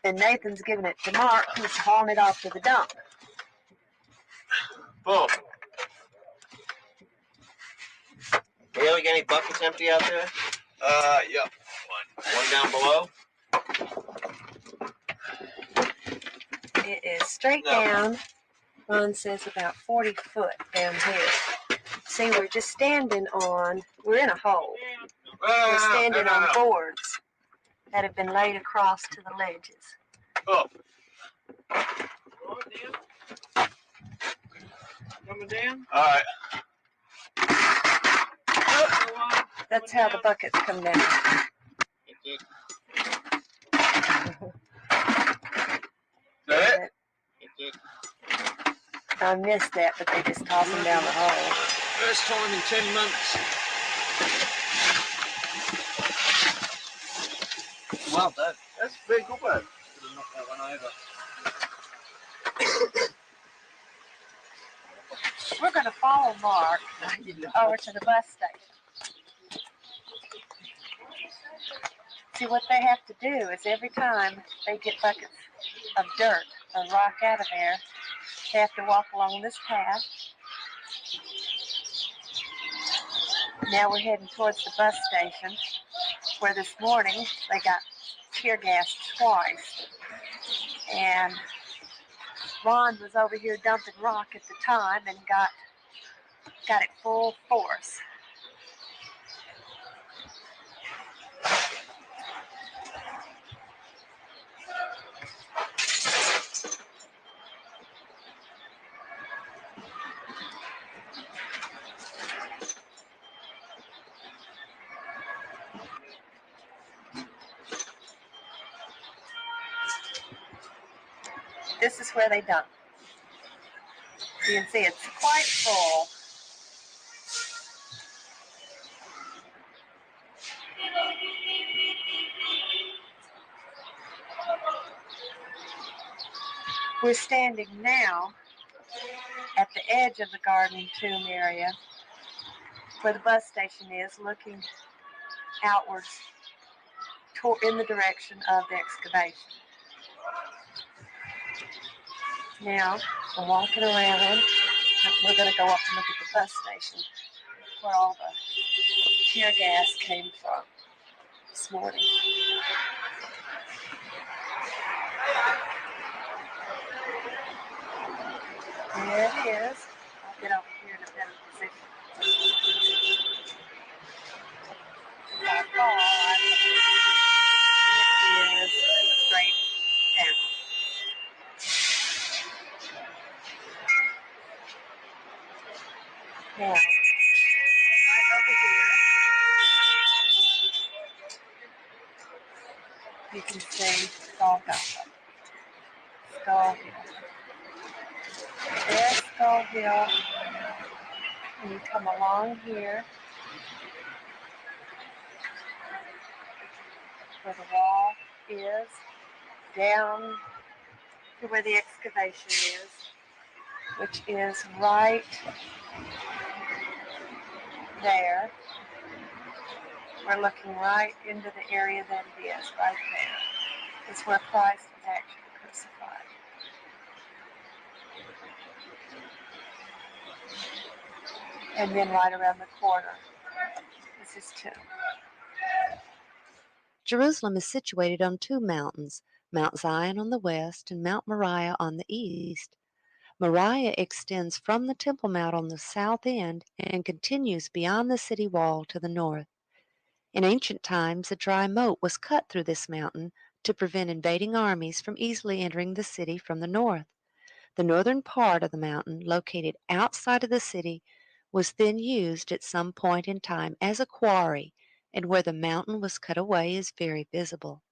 And Nathan's giving it to Mark, who's hauling it off to the dump. Boom. Yeah, we got any buckets empty out there? Yep. One down below? It is straight down. Ron says about 40 foot down here. See, we're just standing on, we're in a hole. We're standing on boards that have been laid across to the ledges. Up. Coming down? All right. That's how the buckets come down. That's it? I missed that, but they just toss them down the hole. First time in 10 months. Well, that's a big good one. Should have knocked that one over. We're going to follow Mark over to the bus station. See, what they have to do is every time they get buckets of dirt or rock out of there, they have to walk along this path. Now we're heading towards the bus station, where this morning they got tear gassed twice. And Ron was over here dumping rock at the time and got it full force. This is where they dump. You can see it's quite full. We're standing now at the edge of the garden tomb area where the bus station is, looking outwards in the direction of the excavation. Now, we're walking around. We're going to go up and look at the bus station where all the tear gas came from this morning. There it is. I'll get over here in a better position. By far, it is straight down. Now, right over here, you can see Golgotha. Skull Hill. There's Skull Hill. And you come along here where the wall is, down to where the excavation is, which is right there. We're looking right into the area that it is, right there. It's where Christ was actually crucified. And then right around the corner is his tomb. Jerusalem is situated on two mountains, Mount Zion on the west and Mount Moriah on the east. Moriah extends from the Temple Mount on the south end and continues beyond the city wall to the north. In ancient times, a dry moat was cut through this mountain to prevent invading armies from easily entering the city from the north. The northern part of the mountain, located outside of the city, was then used at some point in time as a quarry, and where the mountain was cut away is very visible.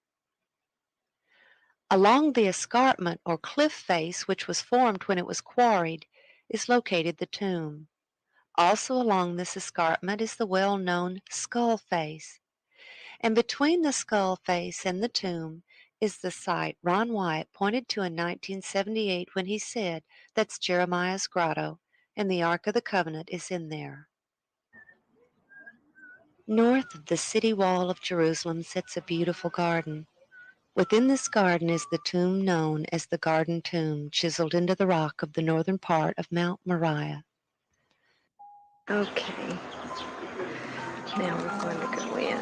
Along the escarpment or cliff face which was formed when it was quarried is located the tomb. Also along this escarpment is the well-known skull face. And between the skull face and the tomb is the site Ron Wyatt pointed to in 1978 when he said, "That's Jeremiah's grotto, and the Ark of the Covenant is in there." North of the city wall of Jerusalem sits a beautiful garden. Within this garden is the tomb known as the Garden Tomb, chiseled into the rock of the northern part of Mount Moriah. Okay, now we're going to go in.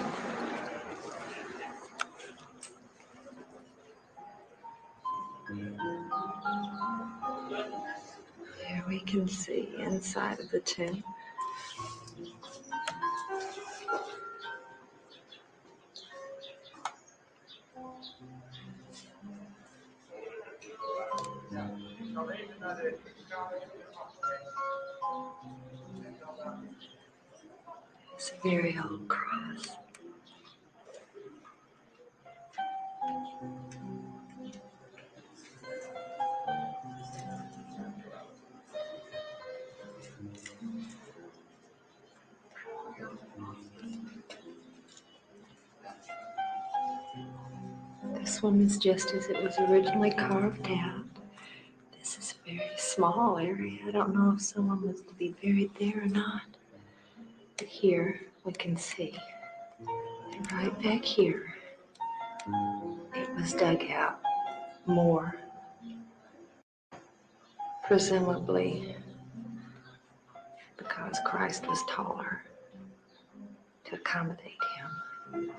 There we can see inside of the tomb. It's a very old cross. This one is just as it was originally carved out. This is a very small area. I don't know if someone was to be buried there or not. But here we can see, right back here, it was dug out more, presumably because Christ was taller to accommodate him.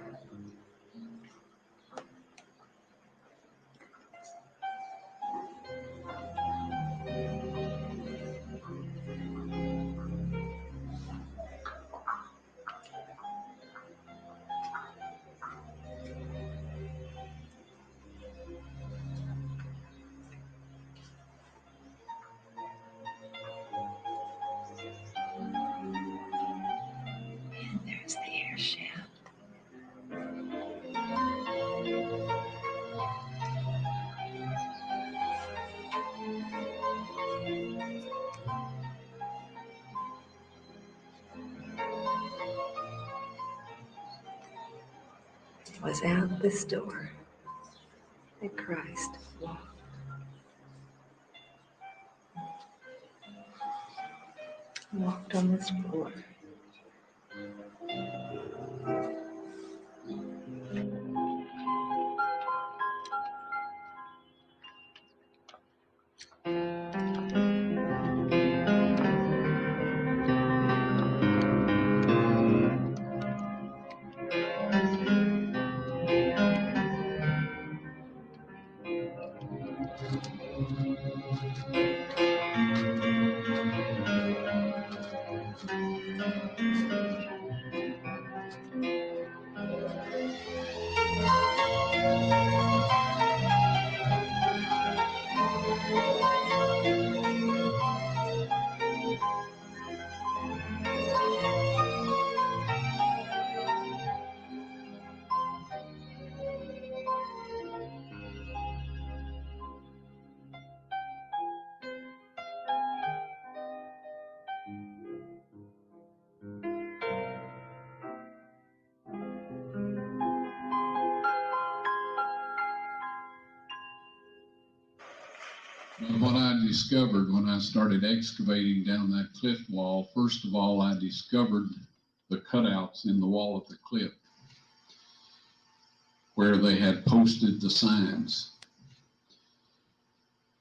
And there's the air shaft. It was out this door that Christ walked on this floor. What I discovered when I started excavating down that cliff wall, first of all, I discovered the cutouts in the wall of the cliff where they had posted the signs.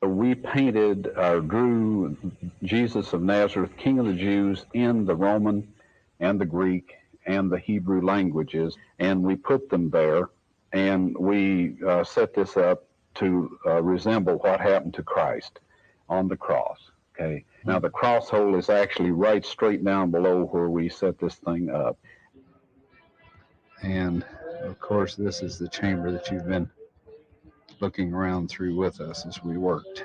We painted or drew Jesus of Nazareth, King of the Jews, in the Roman and the Greek and the Hebrew languages, and we put them there, and we set this up to resemble what happened to Christ on the cross. Okay. Now the cross hole is actually right straight down below where we set this thing up. And of course, this is the chamber that you've been looking around through with us as we worked.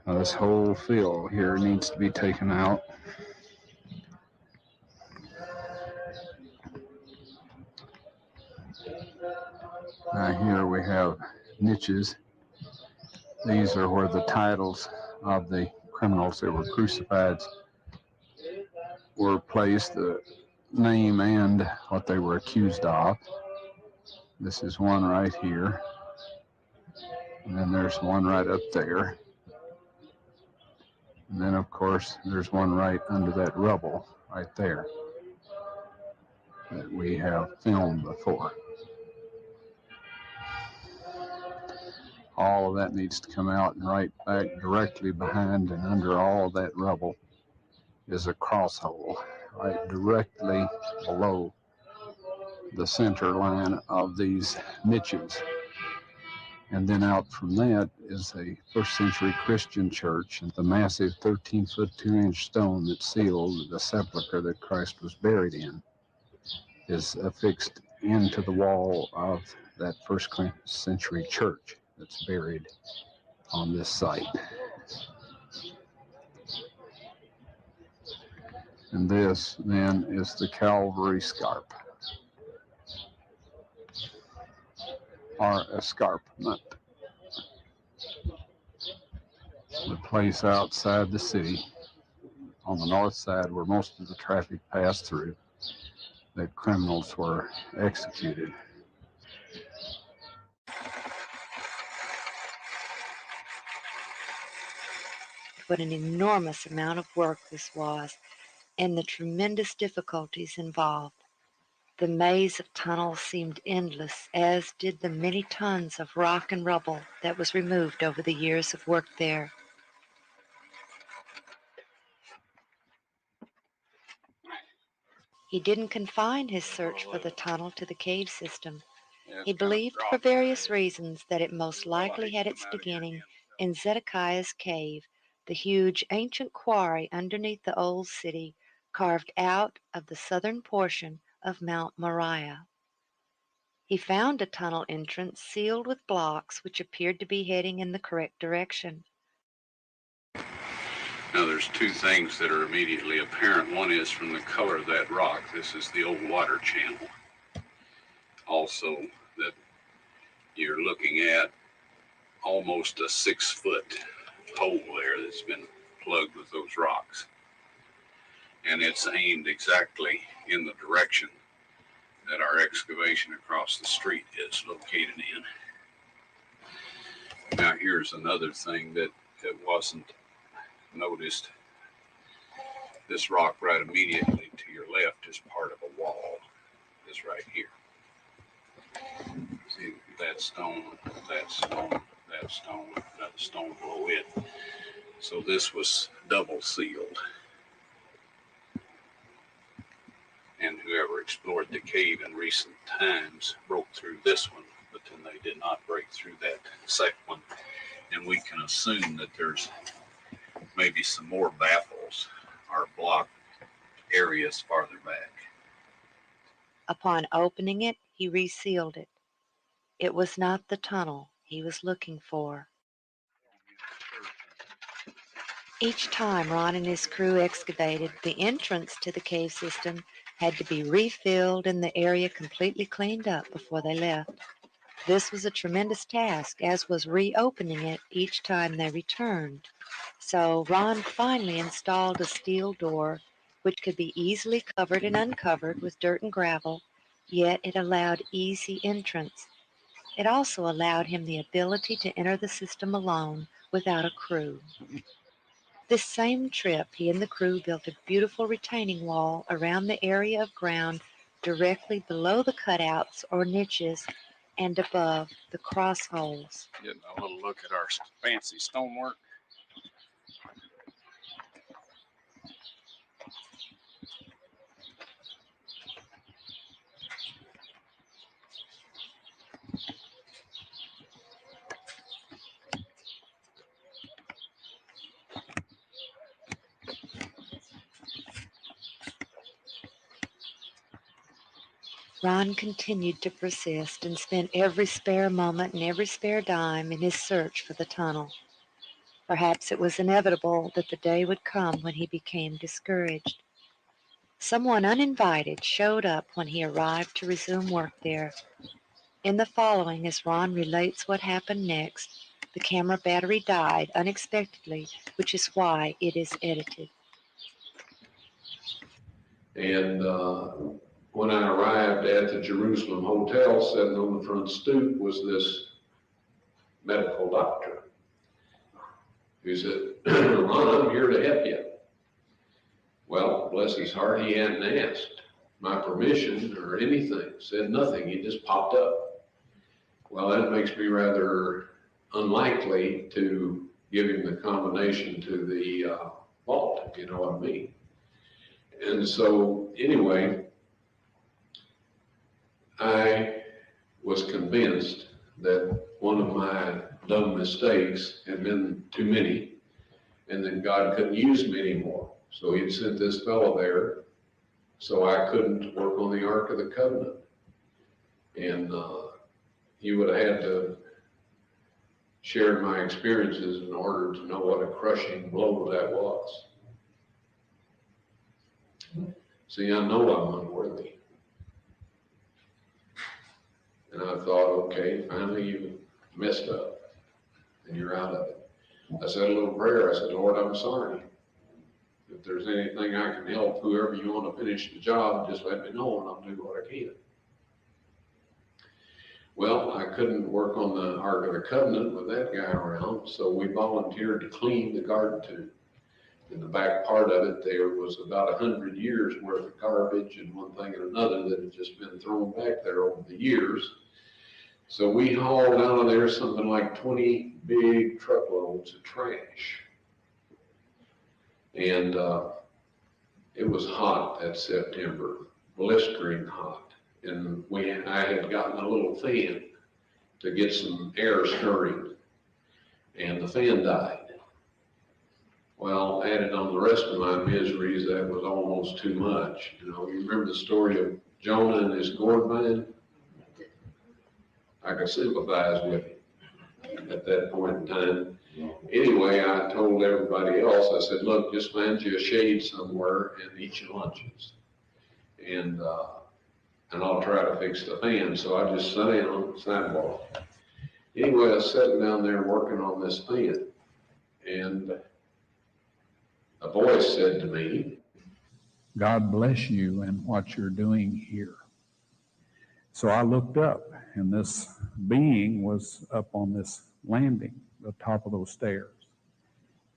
Now, this whole fill here needs to be taken out. Now here we have niches. These are where the titles of the criminals that were crucified were placed, the name and what they were accused of. This is one right here. And then there's one right up there. And then, of course, there's one right under that rubble right there that we have filmed before. All of that needs to come out, and right back directly behind and under all of that rubble is a cross hole right directly below the center line of these niches. And then out from that is a first century Christian church, and the massive 13-foot 2-inch stone that sealed the sepulcher that Christ was buried in is affixed into the wall of that first century church that's buried on this site. And this then is the Calvary Scarp, or escarpment, the place outside the city on the north side where most of the traffic passed through that criminals were executed. What an enormous amount of work this was, and the tremendous difficulties involved. The maze of tunnels seemed endless, as did the many tons of rock and rubble that was removed over the years of work there. He didn't confine his search for the tunnel to the cave system. He believed for various reasons that it most likely had its beginning in Zedekiah's cave, the huge ancient quarry underneath the old city, carved out of the southern portion of Mount Moriah. He found a tunnel entrance sealed with blocks which appeared to be heading in the correct direction. Now there's two things that are immediately apparent. One is from the color of that rock. This is the old water channel. Also, that you're looking at almost a 6-foot hole there that's been plugged with those rocks. And it's aimed exactly in the direction that our excavation across the street is located in. Now here's another thing that wasn't noticed. This rock right immediately to your left is part of a wall. This right here. See that stone, that stone, that stone, another stone below it. So this was double sealed. And whoever explored the cave in recent times broke through this one, but then they did not break through that second one. And we can assume that there's maybe some more baffles or blocked areas farther back. Upon opening it, he resealed it. It was not the tunnel he was looking for. Each time Ron and his crew excavated, the entrance to the cave system had to be refilled and the area completely cleaned up before they left. This was a tremendous task, as was reopening it each time they returned. So Ron finally installed a steel door which could be easily covered and uncovered with dirt and gravel, yet it allowed easy entrance. It also allowed him the ability to enter the system alone without a crew. This same trip, he and the crew built a beautiful retaining wall around the area of ground directly below the cutouts or niches and above the cross holes. Getting a little look at our fancy stonework. Ron continued to persist and spent every spare moment and every spare dime in his search for the tunnel. Perhaps it was inevitable that the day would come when he became discouraged. Someone uninvited showed up when he arrived to resume work there. In the following, as Ron relates what happened next, the camera battery died unexpectedly, which is why it is edited. And when I arrived at the Jerusalem Hotel, sitting on the front stoop was this medical doctor who said, Ron, I'm here to help you. Well, bless his heart, he hadn't asked my permission or anything, said nothing, he just popped up. Well, that makes me rather unlikely to give him the combination to the vault, if you know what I mean. And so, anyway, I was convinced that one of my dumb mistakes had been too many, and that God couldn't use me anymore. So he'd sent this fellow there so I couldn't work on the Ark of the Covenant. And you would have had to share my experiences in order to know what a crushing blow that was. See, I know I'm unworthy. And I thought, okay, finally you messed up and you're out of it. I said a little prayer. I said, Lord, I'm sorry. If there's anything I can help, whoever you want to finish the job, just let me know and I'll do what I can. Well, I couldn't work on the Ark of the Covenant with that guy around, so we volunteered to clean the garden tube. In the back part of it, there was about 100 years worth of garbage and one thing and another that had just been thrown back there over the years. So we hauled out of there something like 20 big truckloads of trash. And it was hot that September, blistering hot. And I had gotten a little fan to get some air stirring, and the fan died. Well, added on the rest of my miseries, that was almost too much. You know, you remember the story of Jonah and his gourd vine? I could sympathize with him at that point in time. Anyway, I told everybody else, I said, look, just find you a shade somewhere and eat your lunches. And I'll try to fix the fan. So I just sat down on the sidewalk. Anyway, I was sitting down there working on this fan. And a voice said to me, God bless you and what you're doing here. So I looked up, and this being was up on this landing, the top of those stairs.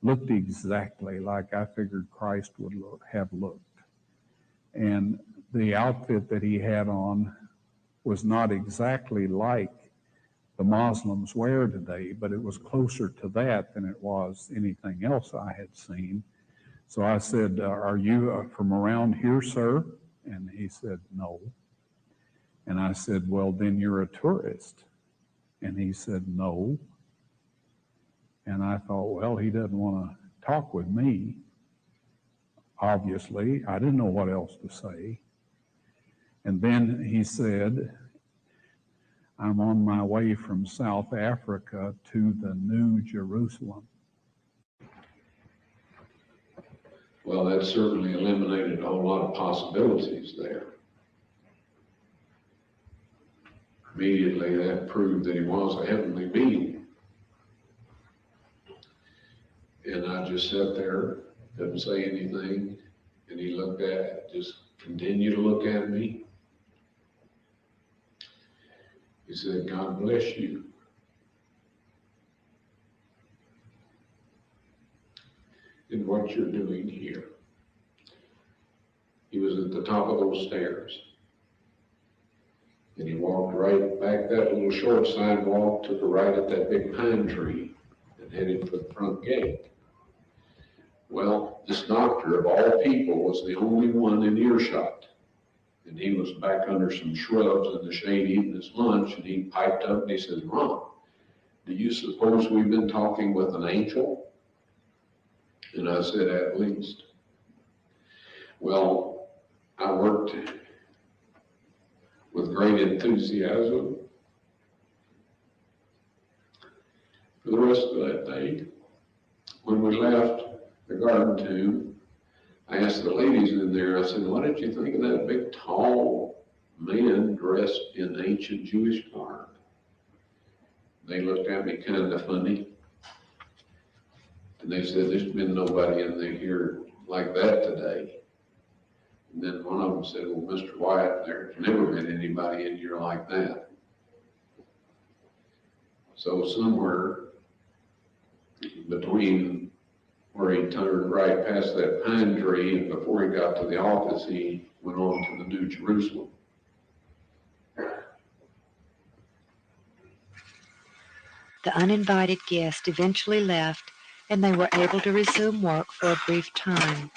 Looked exactly like I figured Christ would have looked. And the outfit that he had on was not exactly like the Muslims wear today, but it was closer to that than it was anything else I had seen. So I said, are you from around here, sir? And he said, no. And I said, well, then you're a tourist. And he said, no. And I thought, well, he doesn't want to talk with me. Obviously, I didn't know what else to say. And then he said, I'm on my way from South Africa to the New Jerusalem. Well, that certainly eliminated a whole lot of possibilities there. Immediately, that proved that he was a heavenly being. And I just sat there, didn't say anything, and he just continued to look at me. He said, God bless you. And what you're doing here. He was at the top of those stairs. And he walked right back that little short sidewalk, took a right at that big pine tree, and headed for the front gate. Well, this doctor of all people was the only one in earshot. And he was back under some shrubs in the shade eating his lunch, and he piped up and he said, Ron, do you suppose we've been talking with an angel? And I said, at least. Well, I worked with great enthusiasm for the rest of that day. When we left the garden tube, I asked the ladies in there, I said, what did you think of that big, tall man dressed in ancient Jewish garb? They looked at me kind of funny. And they said, there's been nobody in here like that today. And then one of them said, well, Mr. Wyatt, there's never been anybody in here like that. So somewhere between where he turned right past that pine tree and before he got to the office, he went on to the New Jerusalem. The uninvited guest eventually left, and they were able to resume work for a brief time.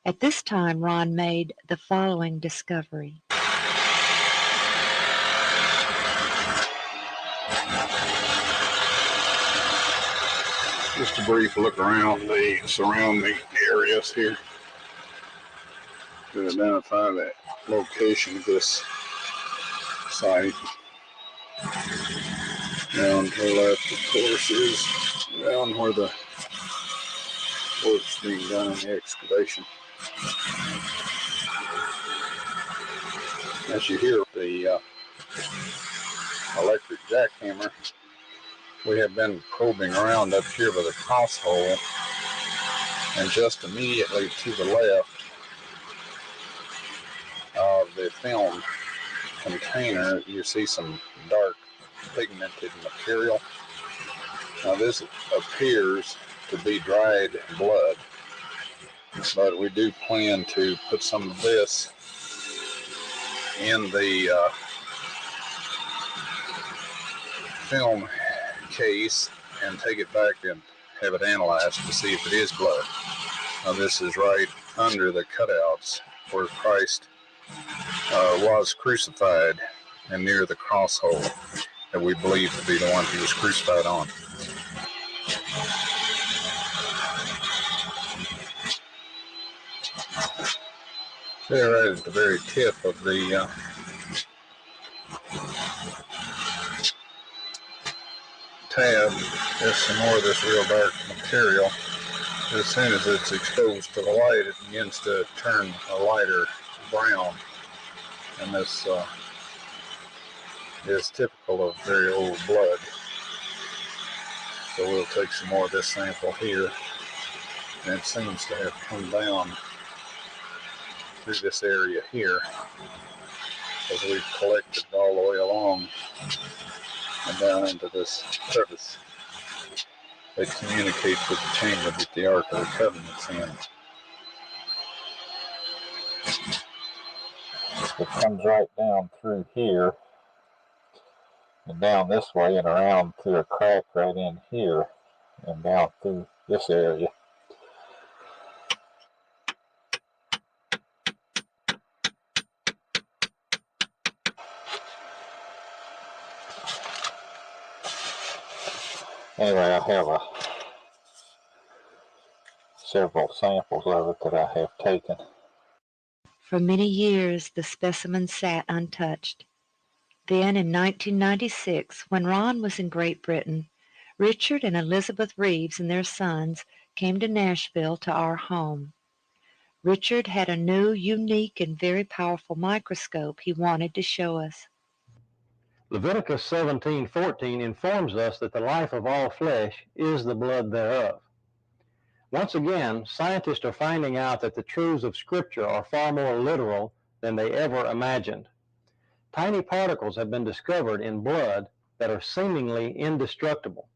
At this time, Ron made the following discovery. Just a brief look around the surrounding areas here to identify the location of this site. Down to the left, of course, is down where the work's being done in the excavation. As you hear the electric jackhammer, we have been probing around up here by the cross hole, and just immediately to the left of the film container, you see some dark pigmented material. Now this appears to be dried blood, but we do plan to put some of this in the film case and take it back and have it analyzed to see if it is blood. Now this is right under the cutouts where Christ was crucified and near the cross hole that we believe to be the one he was crucified on. There, right at the very tip of the tab, there's some more of this real dark material. As soon as it's exposed to the light, it begins to turn a lighter brown, and this is typical of very old blood. So we'll take some more of this sample here, and it seems to have come down through this area here as we've collected all the way along and down into this crevice that communicates with the chamber that the Ark of the Covenant's in. It comes right down through here and down this way and around through a crack right in here and down through this area. Anyway, I have several samples of it that I have taken. For many years, the specimen sat untouched. Then, in 1996, when Ron was in Great Britain, Richard and Elizabeth Reeves and their sons came to Nashville to our home. Richard had a new, unique, and very powerful microscope he wanted to show us. Leviticus 17:14 informs us that the life of all flesh is the blood thereof. Once again, scientists are finding out that the truths of Scripture are far more literal than they ever imagined. Tiny particles have been discovered in blood that are seemingly indestructible.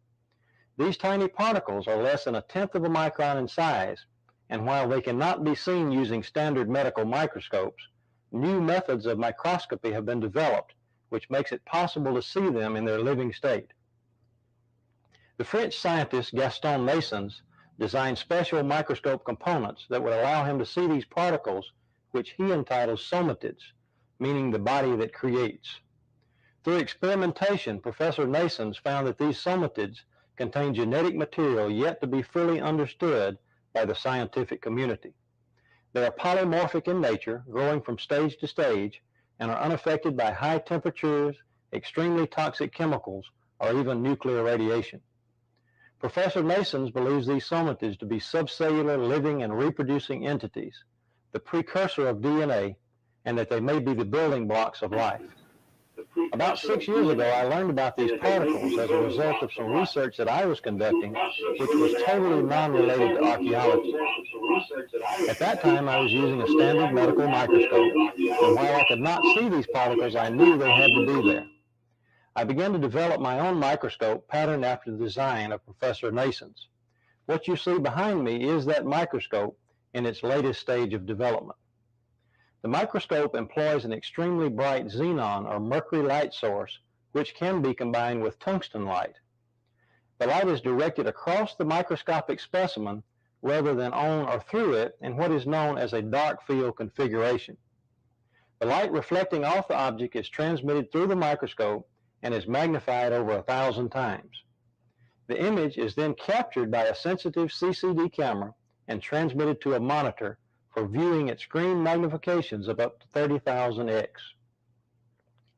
These tiny particles are less than 1/10 of a micron in size, and while they cannot be seen using standard medical microscopes, new methods of microscopy have been developed, which makes it possible to see them in their living state. The French scientist Gaston Naessens designed special microscope components that would allow him to see these particles, which he entitles somatids, meaning the body that creates. Through experimentation, Professor Naessens found that these somatids contain genetic material yet to be fully understood by the scientific community. They are polymorphic in nature, growing from stage to stage, and are unaffected by high temperatures, extremely toxic chemicals, or even nuclear radiation. Professor Nason believes these somatids to be subcellular living and reproducing entities, the precursor of DNA, and that they may be the building blocks of life. About 6 years ago, I learned about these particles as a result of some research that I was conducting, which was totally non-related to archaeology. At that time, I was using a standard medical microscope, and while I could not see these particles, I knew they had to be there. I began to develop my own microscope patterned after the design of Professor Nason's. What you see behind me is that microscope in its latest stage of development. The microscope employs an extremely bright xenon or mercury light source, which can be combined with tungsten light. The light is directed across the microscopic specimen rather than on or through it in what is known as a dark field configuration. The light reflecting off the object is transmitted through the microscope and is magnified over 1,000 times. The image is then captured by a sensitive CCD camera and transmitted to a monitor for viewing at screen magnifications of up to 30,000x.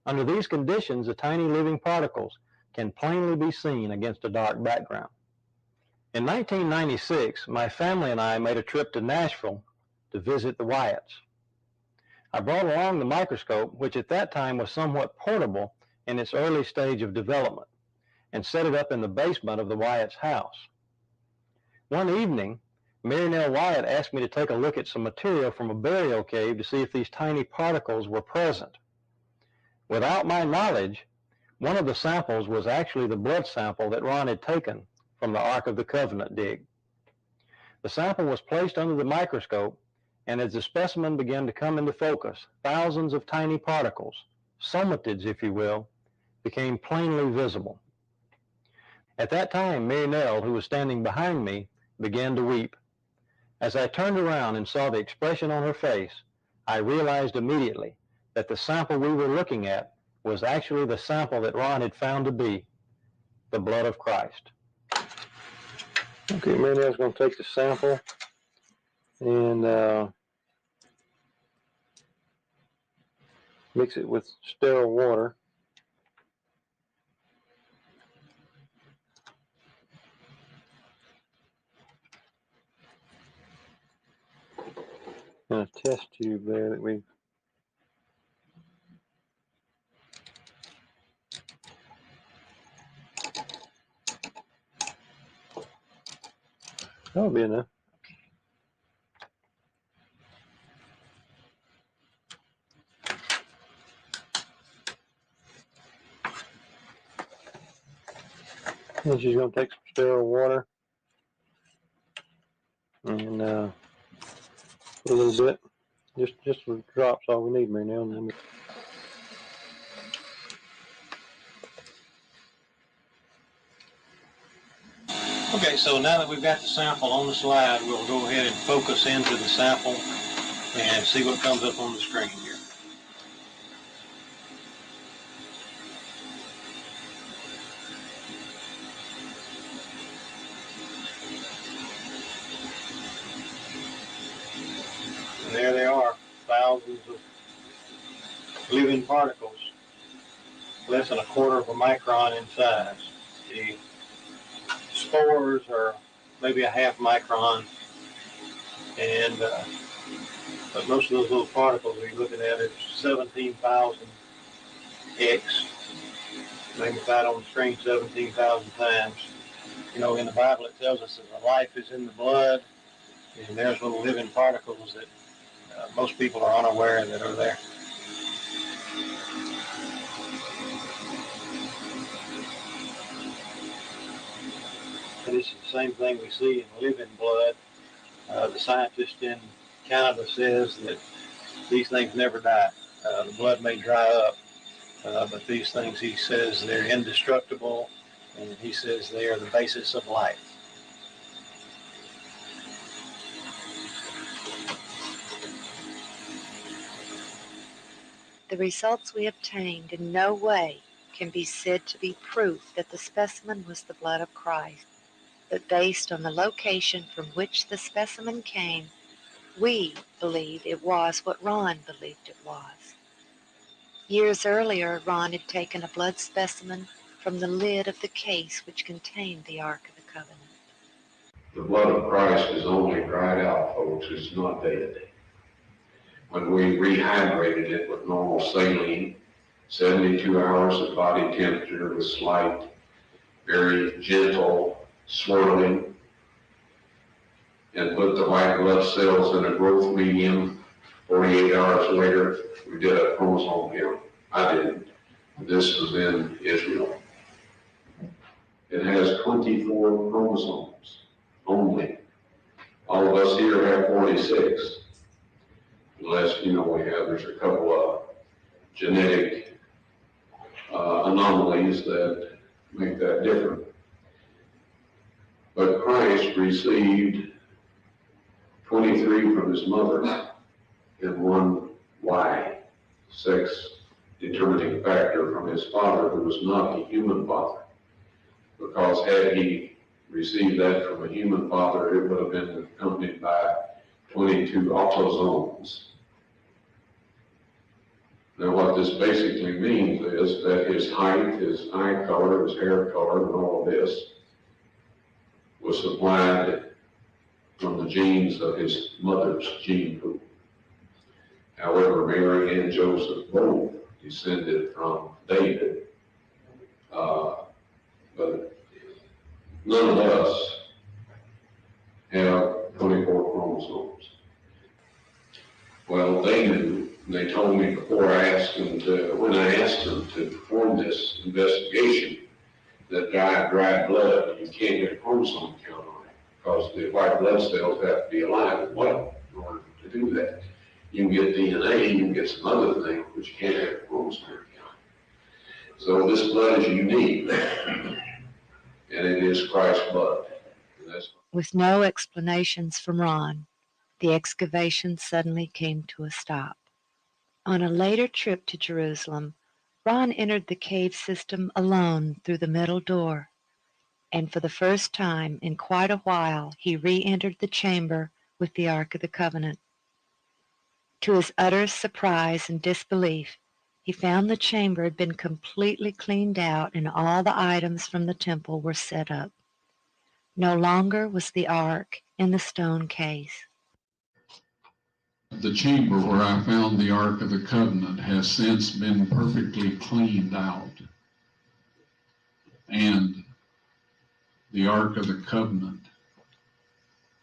Under these conditions, the tiny living particles can plainly be seen against a dark background. In 1996, my family and I made a trip to Nashville to visit the Wyatts. I brought along the microscope, which at that time was somewhat portable in its early stage of development, and set it up in the basement of the Wyatt's house. One evening, Mary Nell Wyatt asked me to take a look at some material from a burial cave to see if these tiny particles were present. Without my knowledge, one of the samples was actually the blood sample that Ron had taken from the Ark of the Covenant dig. The sample was placed under the microscope, and as the specimen began to come into focus, thousands of tiny particles, somatids if you will, became plainly visible. At that time, Mary Nell, who was standing behind me, began to weep. As I turned around and saw the expression on her face, I realized immediately that the sample we were looking at was actually the sample that Ron had found to be the blood of Christ. Okay, Mary Nell's going to take the sample and mix it with sterile water. And a test tube there that we that'll be enough. And she's going to take some sterile water and put a little bit, just some drops, all we need, Mary Nell. And then okay, so now that we've got the sample on the slide, we'll go ahead and focus into the sample and see what comes up on the screen here. And there they are, thousands of living particles, less than a quarter of a micron in size. The spores are maybe a half micron, and but most of those little particles we're looking at is 17,000 X, magnified on the screen 17,000 times. You know, in the Bible it tells us that the life is in the blood, and there's little living particles that most people are unaware that are there. And this is the same thing we see in living blood. The scientist in Canada says that these things never die. The blood may dry up, but these things, he says, they're indestructible, and he says they are the basis of life. The results we obtained in no way can be said to be proof that the specimen was the blood of Christ, but based on the location from which the specimen came, we believe it was what Ron believed it was. Years earlier, Ron had taken a blood specimen from the lid of the case which contained the Ark of the Covenant. The blood of Christ is only dried out, folks. It's not dead. When we rehydrated it with normal saline, 72 hours at body temperature with slight, very gentle swirling, and put the white blood cells in a growth medium, 48 hours later, we did a chromosome count. I didn't. This was in Israel. It has 24 chromosomes only. All of us here have 46. Unless, there's a couple of genetic anomalies that make that different. But Christ received 23 from his mother and 1 Y, sex determining factor, from his father, who was not a human father. Because had he received that from a human father, it would have been accompanied by 22 autosomes. Now what this basically means is that his height, his eye color, his hair color, and all of this was supplied from the genes of his mother's gene pool. However, Mary and Joseph both descended from David, but none of us have 24 chromosomes. Well, they knew. They told me before I asked them when I asked them to perform this investigation, that dried blood, you can't get a chromosome count on it because the white blood cells have to be alive and well in order to do that. You can get DNA, you can get some other things, but you can't have a chromosome count. So this blood is unique, and it is Christ's blood. With no explanations from Ron, the excavation suddenly came to a stop. On a later trip to Jerusalem, Ron entered the cave system alone through the middle door, and for the first time in quite a while he re-entered the chamber with the Ark of the Covenant. To his utter surprise and disbelief, he found the chamber had been completely cleaned out and all the items from the temple were set up. No longer was the Ark in the stone case. The chamber where I found the Ark of the Covenant has since been perfectly cleaned out. And the Ark of the Covenant,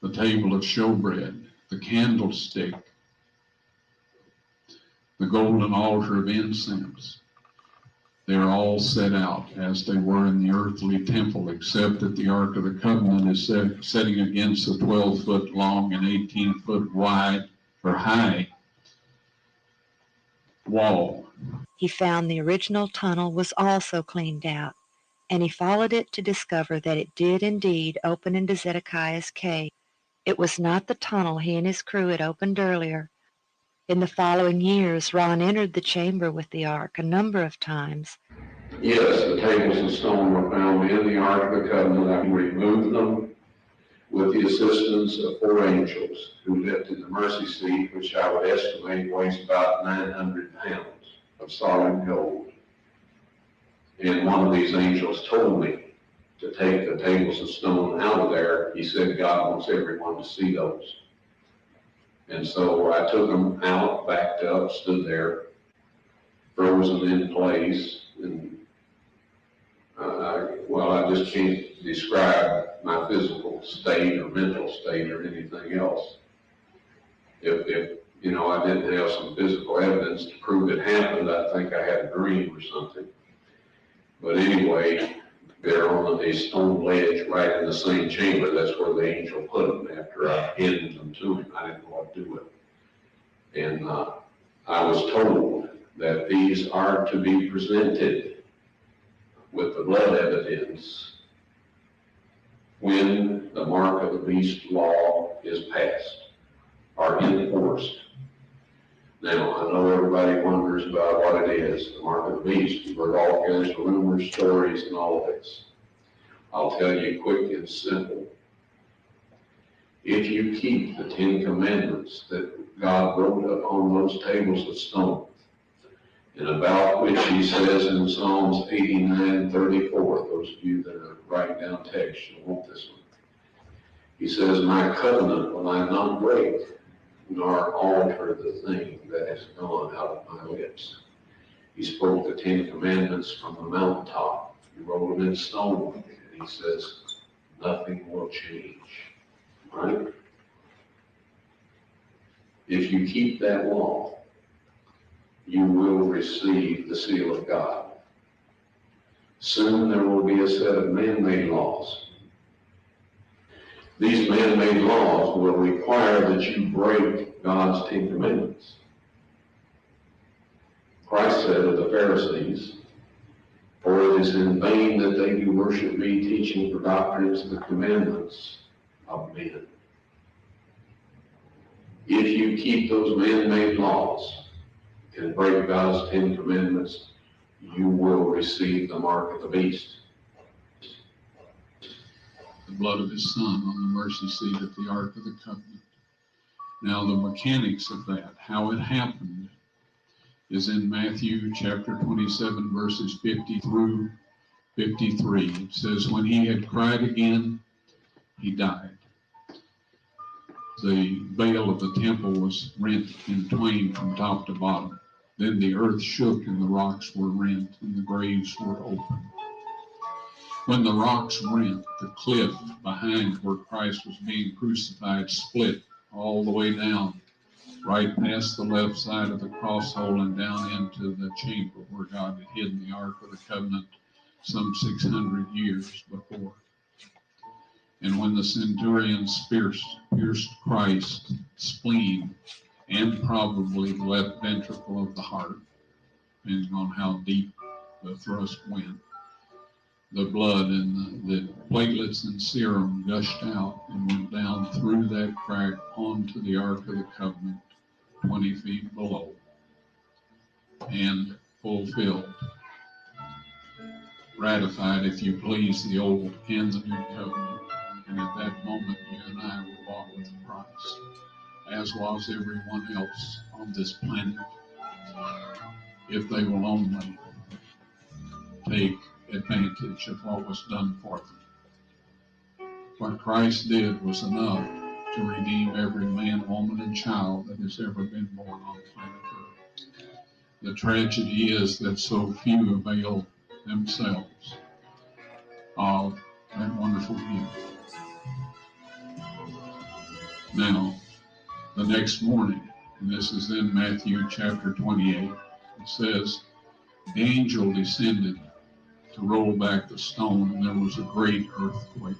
the table of showbread, the candlestick, the golden altar of incense, they're all set out as they were in the earthly temple, except that the Ark of the Covenant is setting against a 12-foot long and 18-foot wide or high wall. He found the original tunnel was also cleaned out, and he followed it to discover that it did indeed open into Zedekiah's cave. It was not the tunnel he and his crew had opened earlier. In the following years, Ron entered the chamber with the Ark a number of times. Yes, the tables of stone were found in the Ark of the Covenant. I removed them with the assistance of 4 angels who lifted the mercy seat, which I would estimate weighs about 900 pounds of solid gold. And one of these angels told me to take the tables of stone out of there. He said God wants everyone to see those. And so I took them out, backed up, stood there, frozen in place, and I just can't describe my physical state or mental state or anything else. If I didn't have some physical evidence to prove it happened, I think I had a dream or something. But anyway, they're on a stone ledge right in the same chamber. That's where the angel put them after I handed them to him. I didn't know what to do with them. And I was told that these are to be presented with the blood evidence when the mark of the beast law is passed or enforced. Now, I know everybody wonders about what it is, the mark of the beast. You've heard all kinds of rumors, stories, and all this. I'll tell you quick and simple. If you keep the 10 Commandments that God wrote up on those tables of stone, and about which he says in Psalms 89:34, those of you that are writing down text, you'll want this one. He says, my covenant will I not break, nor alter the thing that has gone out of my lips. He spoke the 10 Commandments from the mountaintop. He wrote them in stone, and he says, nothing will change. Right? If you keep that law, you will receive the seal of God. Soon there will be a set of man-made laws. These man-made laws will require that you break God's 10 Commandments. Christ said of the Pharisees, for it is in vain that they do worship me, teaching for doctrines the commandments of men. If you keep those man-made laws and break God's 10 Commandments, you will receive the mark of the beast. The blood of his son on the mercy seat at the Ark of the Covenant. Now the mechanics of that, how it happened, is in Matthew chapter 27, verses 50 through 53. It says, when he had cried again, he died. The veil of the temple was rent in twain from top to bottom. Then the earth shook and the rocks were rent and the graves were opened. When the rocks rent, the cliff behind where Christ was being crucified split all the way down, right past the left side of the cross hole and down into the chamber where God had hidden the Ark of the Covenant some 600 years before. And when the centurions pierced Christ's spleen and probably the left ventricle of the heart, depending on how deep the thrust went, the blood and the platelets and serum gushed out and went down through that crack onto the Ark of the Covenant, 20 feet below, and fulfilled, ratified, if you please, the old and the new covenant. And at that moment, you and I were bought with a price, as was everyone else on this planet, if they will only take advantage of what was done for them. What Christ did was enough to redeem every man, woman, and child that has ever been born on planet Earth. The tragedy is that so few avail themselves of that wonderful gift. Now, the next morning, and this is in Matthew chapter 28, it says, the angel descended to roll back the stone, and there was a great earthquake.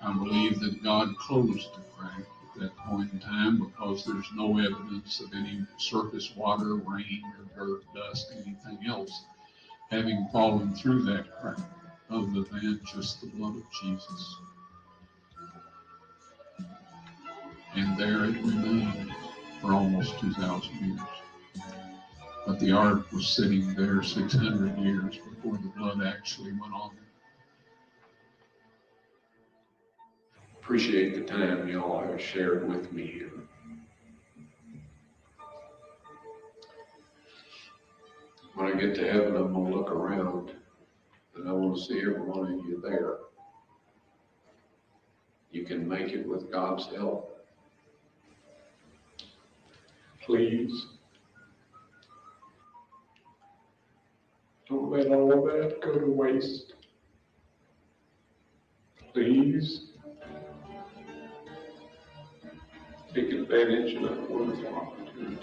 I believe that God closed the crack at that point in time because there's no evidence of any surface water, rain, or dirt, dust, anything else having fallen through that crack other than just the blood of Jesus. And there it remained for almost 2,000 years. But the ark was sitting there 600 years before the blood actually went on it. Appreciate the time you all have shared with me here. When I get to heaven, I'm going to look around and I want to see every one of you there. You can make it with God's help. Please, don't let all of that go to waste. Please, take advantage of that wonderful opportunity.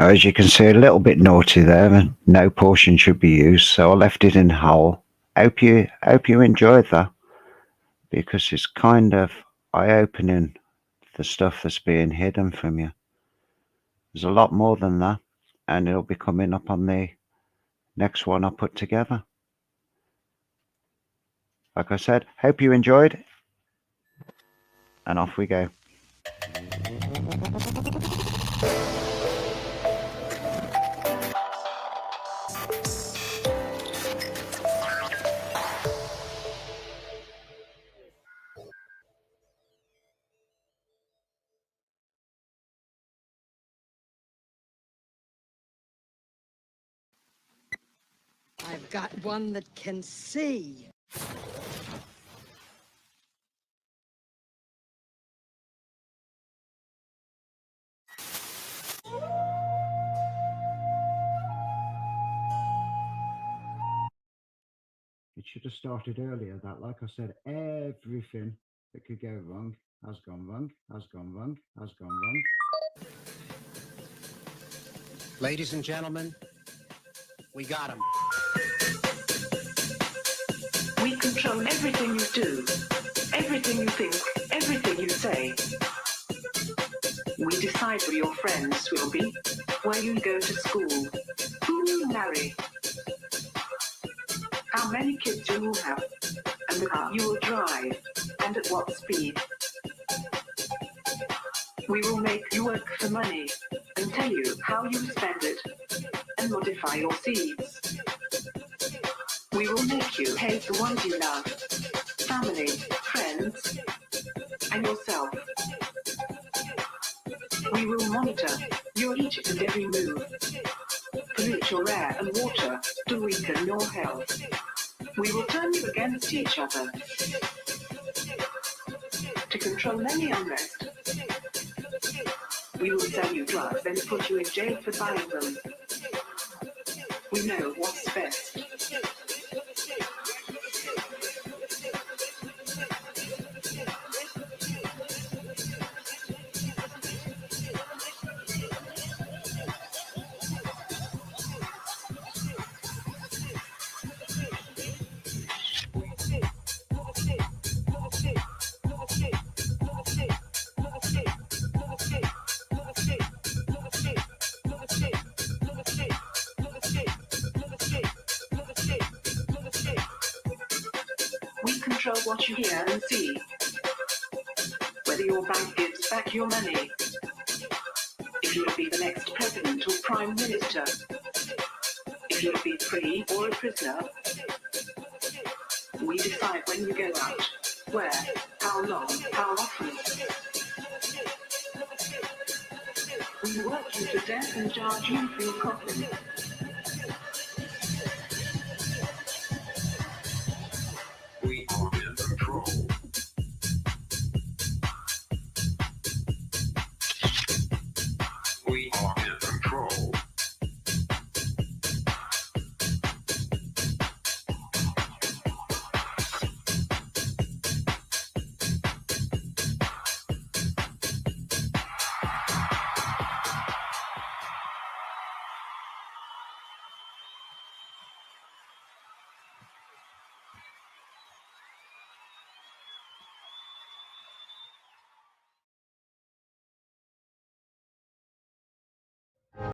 As you can see, a little bit naughty there, and no portion should be used, so I left it in whole. Hope you enjoyed that, because it's kind of eye-opening, the stuff that's being hidden from you. There's a lot more than that, and it'll be coming up on the next one I put together. Like I said, hope you enjoyed, and off we go. I've got one that can see. It should have started earlier, that, like I said, everything that could go wrong has gone wrong, has gone wrong, has gone wrong. Ladies and gentlemen, we got him. We control everything you do, everything you think, everything you say. We decide who your friends will be, where you go to school, who you marry, how many kids you will have, and the car you will drive, and at what speed. We will make you work for money, and tell you how you spend it, and modify your seeds. We will make you hate the ones you love, family, friends, and yourself. We will monitor your each and every move, pollute your air and water to weaken your health. We will turn you against each other to control any unrest. We will sell you drugs and put you in jail for buying them. We know what's best. We control what you hear and see. Whether your bank gives back your money. If you'll be the next president or prime minister. If you'll be free or a prisoner. We decide when you go out, where, how long, how often. We work you to death and charge you for your coffin.